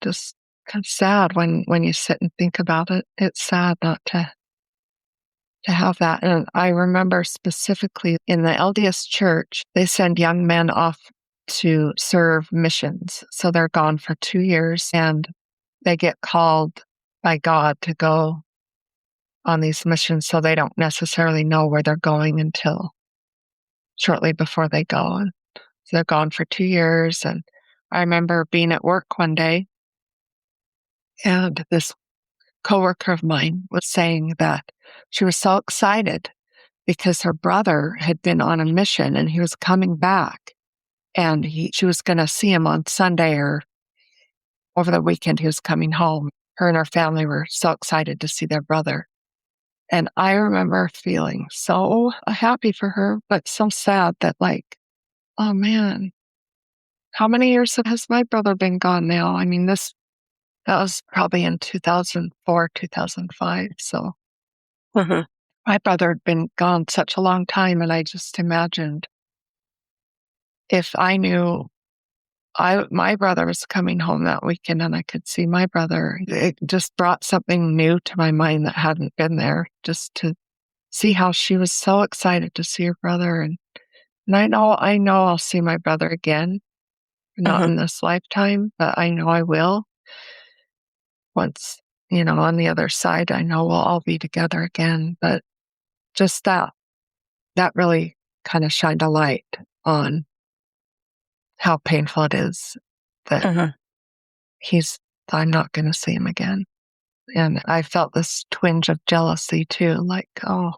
just kind of sad when you sit and think about it. It's sad not to have that. And I remember specifically in the LDS church, they send young men off to serve missions. So they're gone for 2 years and they get called by God to go on these missions. So they don't necessarily know where they're going until shortly before they go. And so they're gone for 2 years. And I remember being at work one day and this coworker of mine was saying that she was so excited because her brother had been on a mission and he was coming back and she was going to see him on Sunday or over the weekend. He was coming home. Her and her family were so excited to see their brother. And I remember feeling so happy for her, but so sad that oh man, how many years has my brother been gone now? I mean, that was probably in 2004, 2005. So Mhm. my brother had been gone such a long time. And I just imagined if I knew my brother was coming home that weekend and I could see my brother, it just brought something new to my mind that hadn't been there, just to see how she was so excited to see her brother. And I know I'll see my brother again, not Mhm. in this lifetime, but I know I will. Once, on the other side, I know we'll all be together again. But just that really kind of shined a light on how painful it is that Mhm. I'm not going to see him again. And I felt this twinge of jealousy too, like, oh,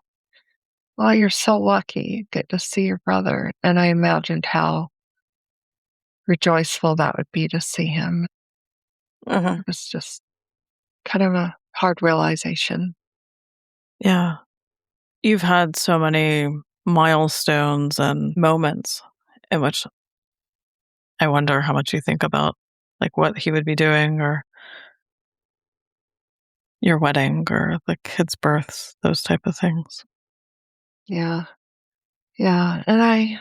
well, you're so lucky you get to see your brother. And I imagined how rejoiceful that would be to see him. Mhm. It was just kind of a hard realization. Yeah. You've had so many milestones and moments in which I wonder how much you think about, like, what he would be doing, or your wedding, or the kids' births, those type of things. Yeah. Yeah. And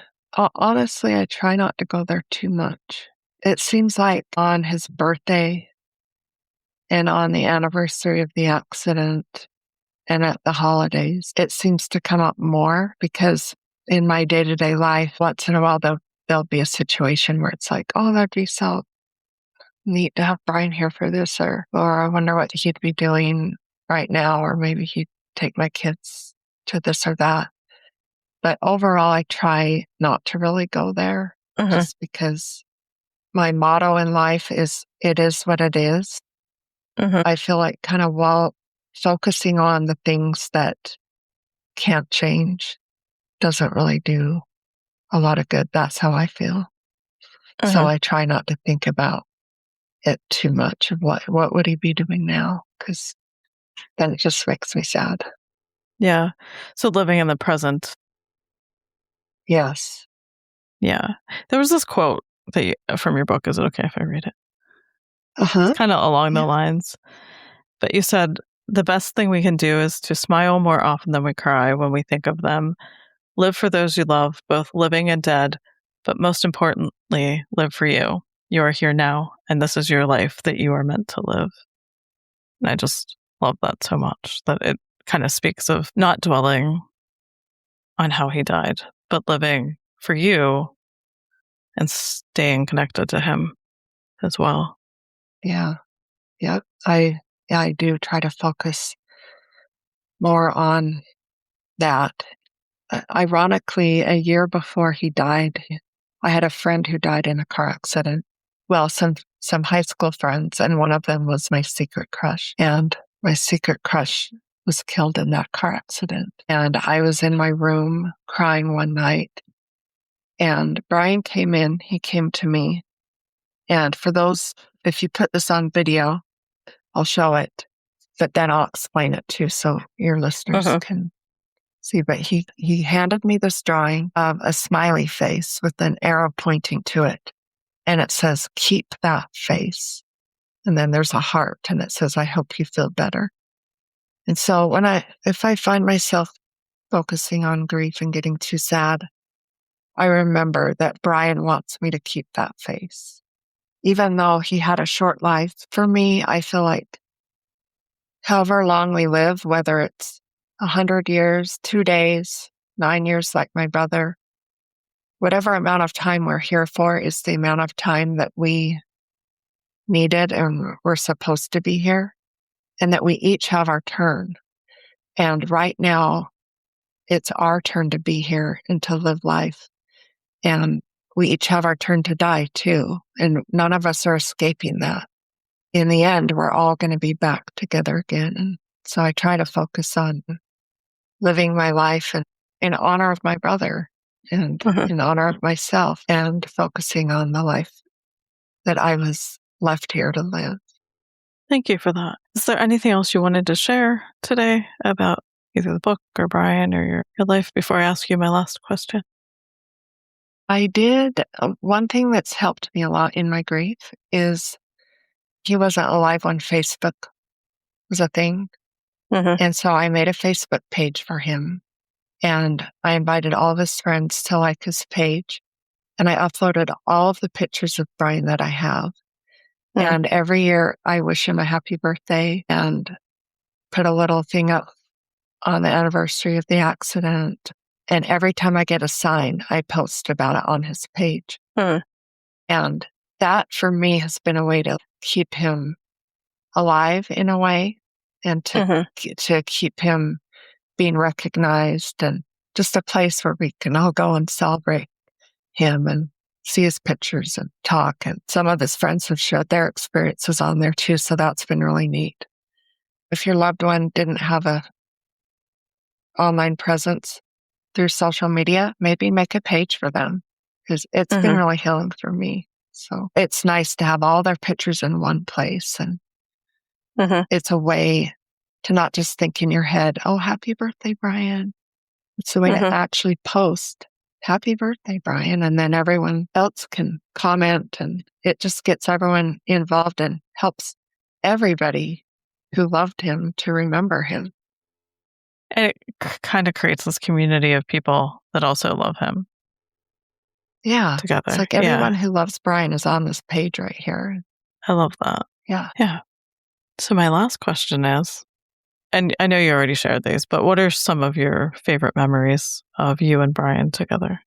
honestly, I try not to go there too much. It seems like on his birthday and on the anniversary of the accident and at the holidays, it seems to come up more because in my day-to-day life, once in a while, there'll be a situation where it's like, oh, that'd be so neat to have Brian here for this, or I wonder what he'd be doing right now, or maybe he'd take my kids to this or that. But overall, I try not to really go there Mhm. just because my motto in life is it is what it is. Mhm. I feel like kind of while focusing on the things that can't change doesn't really do a lot of good. That's how I feel. So Mhm. I try not to think about it too much of what would he be doing now? Because then it just makes me sad. Yeah. So living in the present. Yes. Yeah. There was this quote from your book. Is it okay if I read it? It's Uh-huh. kind of along the Yeah. lines, but you said, the best thing we can do is to smile more often than we cry when we think of them. Live for those you love, both living and dead, but most importantly, live for you. You are here now, and this is your life that you are meant to live. And I just love that so much, that it kind of speaks of not dwelling on how he died, but living for you and staying connected to him as well. Yeah. Yep. I do try to focus more on that. Ironically, a year before he died, I had a friend who died in a car accident. Well, some high school friends, and one of them was my secret crush. And my secret crush was killed in that car accident. And I was in my room crying one night, and Brian came in. He came to me. And for those, if you put this on video, I'll show it, but then I'll explain it too so your listeners Mhm. can see. But he handed me this drawing of a smiley face with an arrow pointing to it. And it says, keep that face. And then there's a heart and it says, I hope you feel better. And so if I find myself focusing on grief and getting too sad, I remember that Brian wants me to keep that face. even though he had a short life, for me, I feel like however long we live, whether it's 100 years, 2 days, 9 years like my brother, whatever amount of time we're here for is the amount of time that we needed and we're supposed to be here, and that we each have our turn. And right now, it's our turn to be here and to live life. And we each have our turn to die too. And none of us are escaping that. In the end, we're all going to be back together again. And so I try to focus on living my life in honor of my brother and in honor of myself, and focusing on the life that I was left here to live. Thank you for that. Is there anything else you wanted to share today about either the book or Brian or your life before I ask you my last question? I did. One thing that's helped me a lot in my grief is he wasn't alive when Facebook was a thing. And so I made a Facebook page for him, and I invited all of his friends to like his page, and I uploaded all of the pictures of Brian that I have. And every year I wish him a happy birthday and put a little thing up on the anniversary of the accident. And every time I get a sign, I post about it on his page. And that for me has been a way to keep him alive in a way, and to keep him being recognized, and just a place where we can all go and celebrate him and see his pictures and talk. And some of his friends have shared their experiences on there too. So that's been really neat. If your loved one didn't have a online presence through social media, maybe make a page for them, because it's been really healing for me. So it's nice to have all their pictures in one place. And it's a way to not just think in your head, oh, happy birthday, Brian. It's a way to actually post, happy birthday, Brian. And then everyone else can comment, and it just gets everyone involved and helps everybody who loved him to remember him. And it kind of creates this community of people that also love him. Yeah. Together. It's like everyone who loves Brian is on this page right here. I love that. Yeah. Yeah. So my last question is, and I know you already shared these, but what are some of your favorite memories of you and Brian together?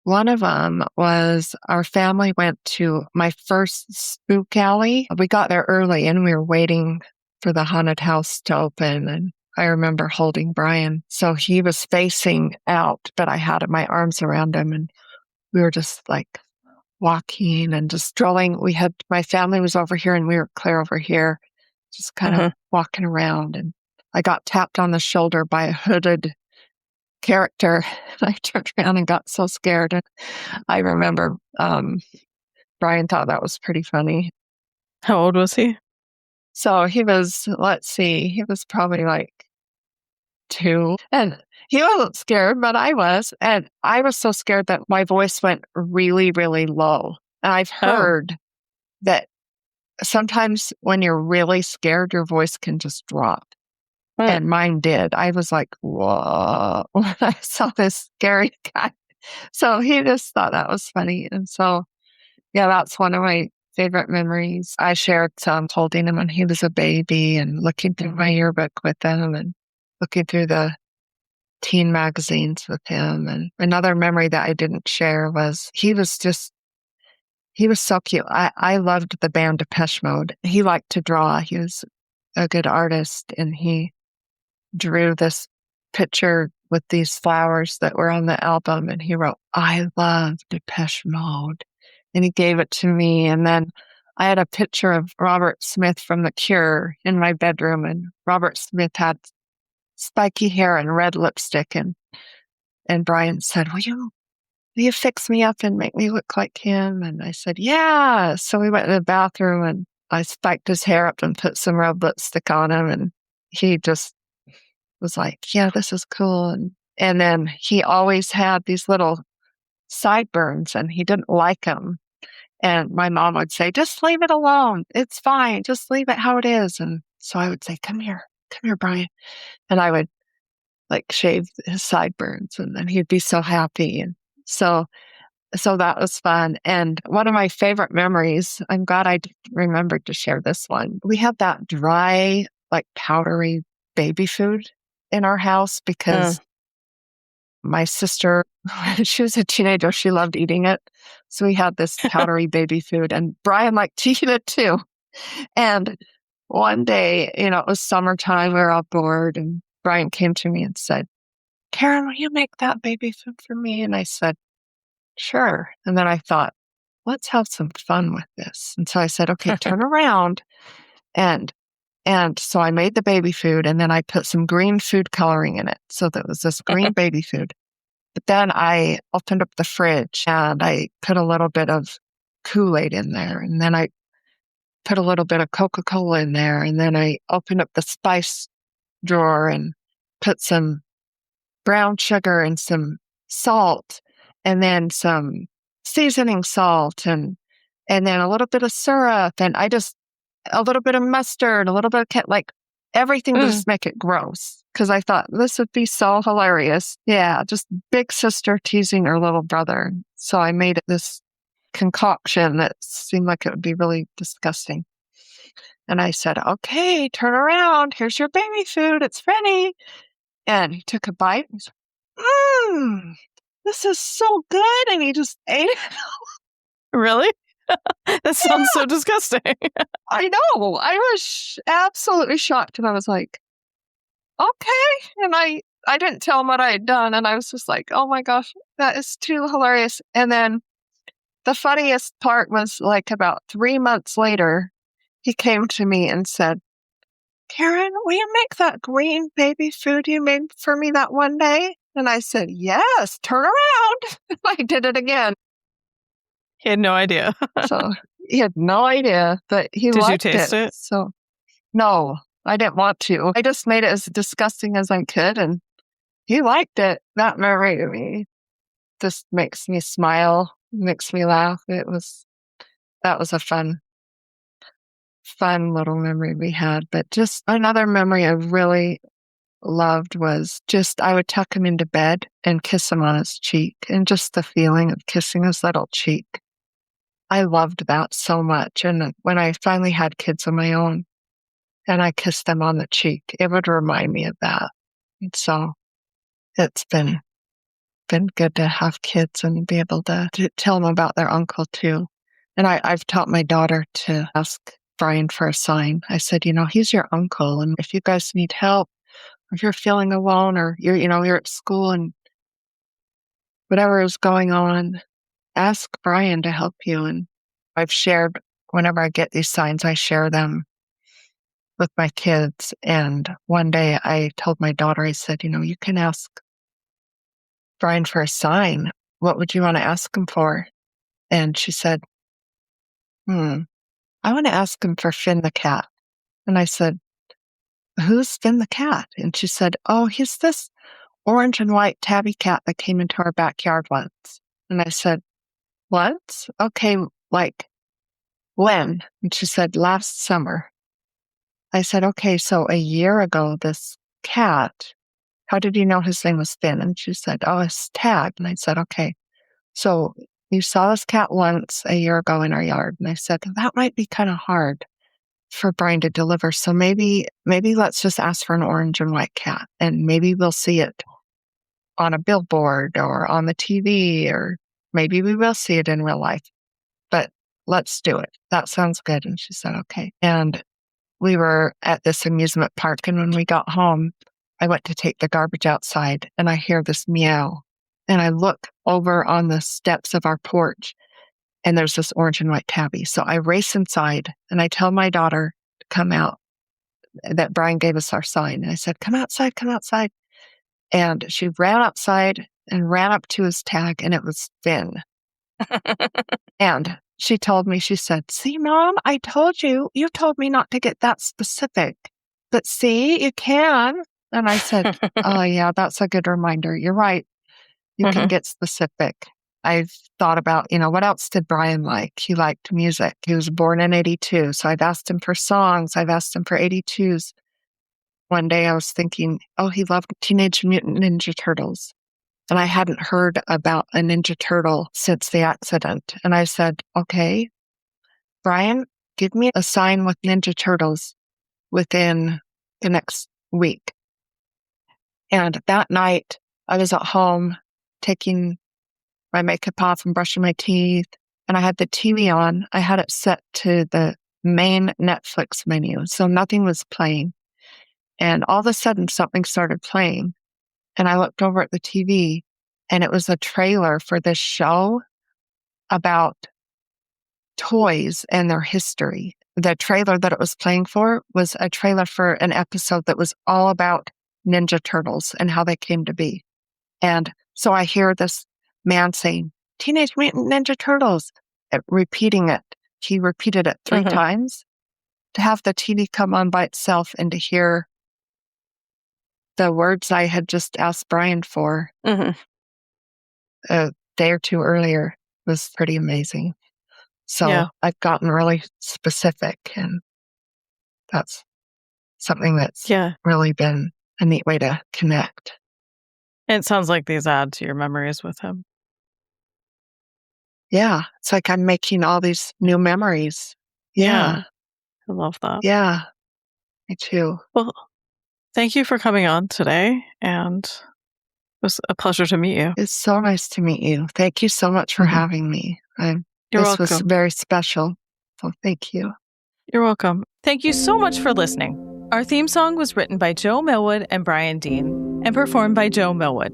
One of them was our family went to my first spook alley. We got there early and we were waiting for the haunted house to open. And I remember holding Brian. So he was facing out, but I had my arms around him, and we were just like walking and just strolling. My family was over here and we were clear over here, just kind of walking around. And I got tapped on the shoulder by a hooded character. I turned around and got so scared. And I remember Brian thought that was pretty funny. How old was he? So he was, he was probably like 2. And he wasn't scared, but I was. And I was so scared that my voice went really, really low. And I've heard that sometimes when you're really scared, your voice can just drop. And mine did. I was like, whoa, when I saw this scary guy. So he just thought that was funny. And so, yeah, that's one of my favorite memories. I shared some holding him when he was a baby and looking through my yearbook with him and looking through the teen magazines with him. And another memory that I didn't share was he was so cute. I loved the band Depeche Mode. He liked to draw. He was a good artist, and he drew this picture with these flowers that were on the album, and he wrote, "I love Depeche Mode." And he gave it to me. And then I had a picture of Robert Smith from The Cure in my bedroom, and Robert Smith had spiky hair and red lipstick. And Brian said, will you fix me up and make me look like him? And I said, yeah. So we went to the bathroom and I spiked his hair up and put some red lipstick on him. And he just was like, yeah, this is cool. And then he always had these little sideburns and he didn't like them. And my mom would say, just leave it alone. It's fine. Just leave it how it is. And so I would say, come here, Brian. And I would like shave his sideburns, and then he'd be so happy. And so So that was fun. And one of my favorite memories, I'm glad I remembered to share this one. We had that dry, like powdery baby food in our house because my sister, when she was a teenager, she loved eating it. So we had this powdery baby food, and Brian liked to eat it too. And one day, it was summertime, we were all bored, and Brian came to me and said, Karen, will you make that baby food for me? And I said, sure. And then I thought, let's have some fun with this. And so I said, okay, turn around. And so I made the baby food, and then I put some green food coloring in it. So that was this green baby food. But then I opened up the fridge and I put a little bit of Kool-Aid in there. And then I put a little bit of Coca-Cola in there. And then I opened up the spice drawer and put some brown sugar and some salt, and then some seasoning salt, and then a little bit of syrup, and a little bit of mustard, a little bit of everything to just make it gross. Because I thought this would be so hilarious. Yeah, just big sister teasing her little brother. So I made this concoction that seemed like it would be really disgusting. And I said, okay, turn around. Here's your baby food. It's ready. And he took a bite. And he said, this is so good. And he just ate it. Really? That sounds so disgusting. I know. I was absolutely shocked. And I was like, okay. And I didn't tell him what I had done. And I was just like, oh my gosh, that is too hilarious. And then the funniest part was about 3 months later, he came to me and said, Karen, will you make that green baby food you made for me that one day? And I said, yes, turn around. I did it again. He had no idea. So he had no idea, but he liked it. Did you taste it? So no, I didn't want to. I just made it as disgusting as I could, and he liked it. That memory to me just makes me smile, makes me laugh. That was a fun little memory we had. But just another memory I really loved was just I would tuck him into bed and kiss him on his cheek, and just the feeling of kissing his little cheek. I loved that so much. And when I finally had kids of my own and I kissed them on the cheek, it would remind me of that. And so it's been good to have kids and be able to tell them about their uncle too. And I've taught my daughter to ask Brian for a sign. I said, he's your uncle. And if you guys need help, or if you're feeling alone, or you're at school and whatever is going on, ask Brian to help you. And I've shared, whenever I get these signs, I share them with my kids. And one day I told my daughter, I said, you can ask Brian for a sign. What would you want to ask him for? And she said, I want to ask him for Finn the cat. And I said, who's Finn the cat? And she said, oh, he's this orange and white tabby cat that came into our backyard once. And I said, once? Okay, when? And she said, last summer. I said, okay, so a year ago, this cat, how did you know his name was Finn? And she said, oh, his tag. And I said, okay, so you saw this cat once a year ago in our yard. And I said, that might be kind of hard for Brian to deliver. So maybe let's just ask for an orange and white cat, and maybe we'll see it on a billboard or on the TV, or maybe we will see it in real life, but let's do it. That sounds good. And she said, okay. And we were at this amusement park, and when we got home, I went to take the garbage outside, and I hear this meow, and I look over on the steps of our porch, and there's this orange and white tabby. So I race inside, and I tell my daughter to come out, that Brian gave us our sign. And I said, come outside, come outside. And she ran outside and ran up to his tag, and it was Finn. And she told me, she said, see, Mom, I told you told me not to get that specific, but see, you can. And I said, oh yeah, that's a good reminder. You're right. You can get specific. I've thought about, what else did Brian like? He liked music. He was born in 82. So I've asked him for songs. I've asked him for 82s. One day I was thinking, oh, he loved Teenage Mutant Ninja Turtles. And I hadn't heard about a Ninja Turtle since the accident. And I said, okay, Brian, give me a sign with Ninja Turtles within the next week. And that night, I was at home taking my makeup off and brushing my teeth, and I had the TV on. I had it set to the main Netflix menu, so nothing was playing. And all of a sudden, something started playing, and I looked over at the TV, and it was a trailer for this show about toys and their history. The trailer that it was playing for was a trailer for an episode that was all about Ninja Turtles and how they came to be. And so I hear this man saying, Teenage Mutant Ninja Turtles, repeating it. He repeated it 3 times. To have the TV come on by itself and to hear the words I had just asked Brian for a day or two earlier was pretty amazing. So I've gotten really specific, and that's something that's really been a neat way to connect. It sounds like these add to your memories with him. Yeah. It's like I'm making all these new memories. Yeah. I love that. Yeah. Me too. Well, thank you for coming on today, and it was a pleasure to meet you. It's so nice to meet you. Thank you so much for having me. You're this welcome. was very special. So thank you. You're welcome. Thank you so much for listening. Our theme song was written by Joe Millwood and Brian Dean and performed by Joe Millwood.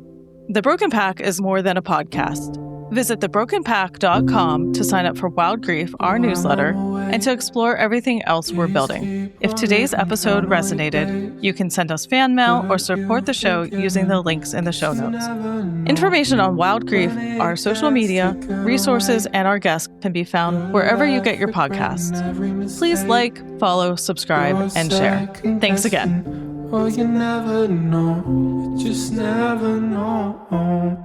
The Broken Pack is more than a podcast. Visit thebrokenpack.com to sign up for Wild Grief, our newsletter, and to explore everything else we're building. If today's episode resonated, you can send us fan mail or support the show using the links in the show notes. Information on Wild Grief, our social media, resources, and our guests can be found wherever you get your podcasts. Please like, follow, subscribe, and share. Thanks again. Oh, you never know, you just never know.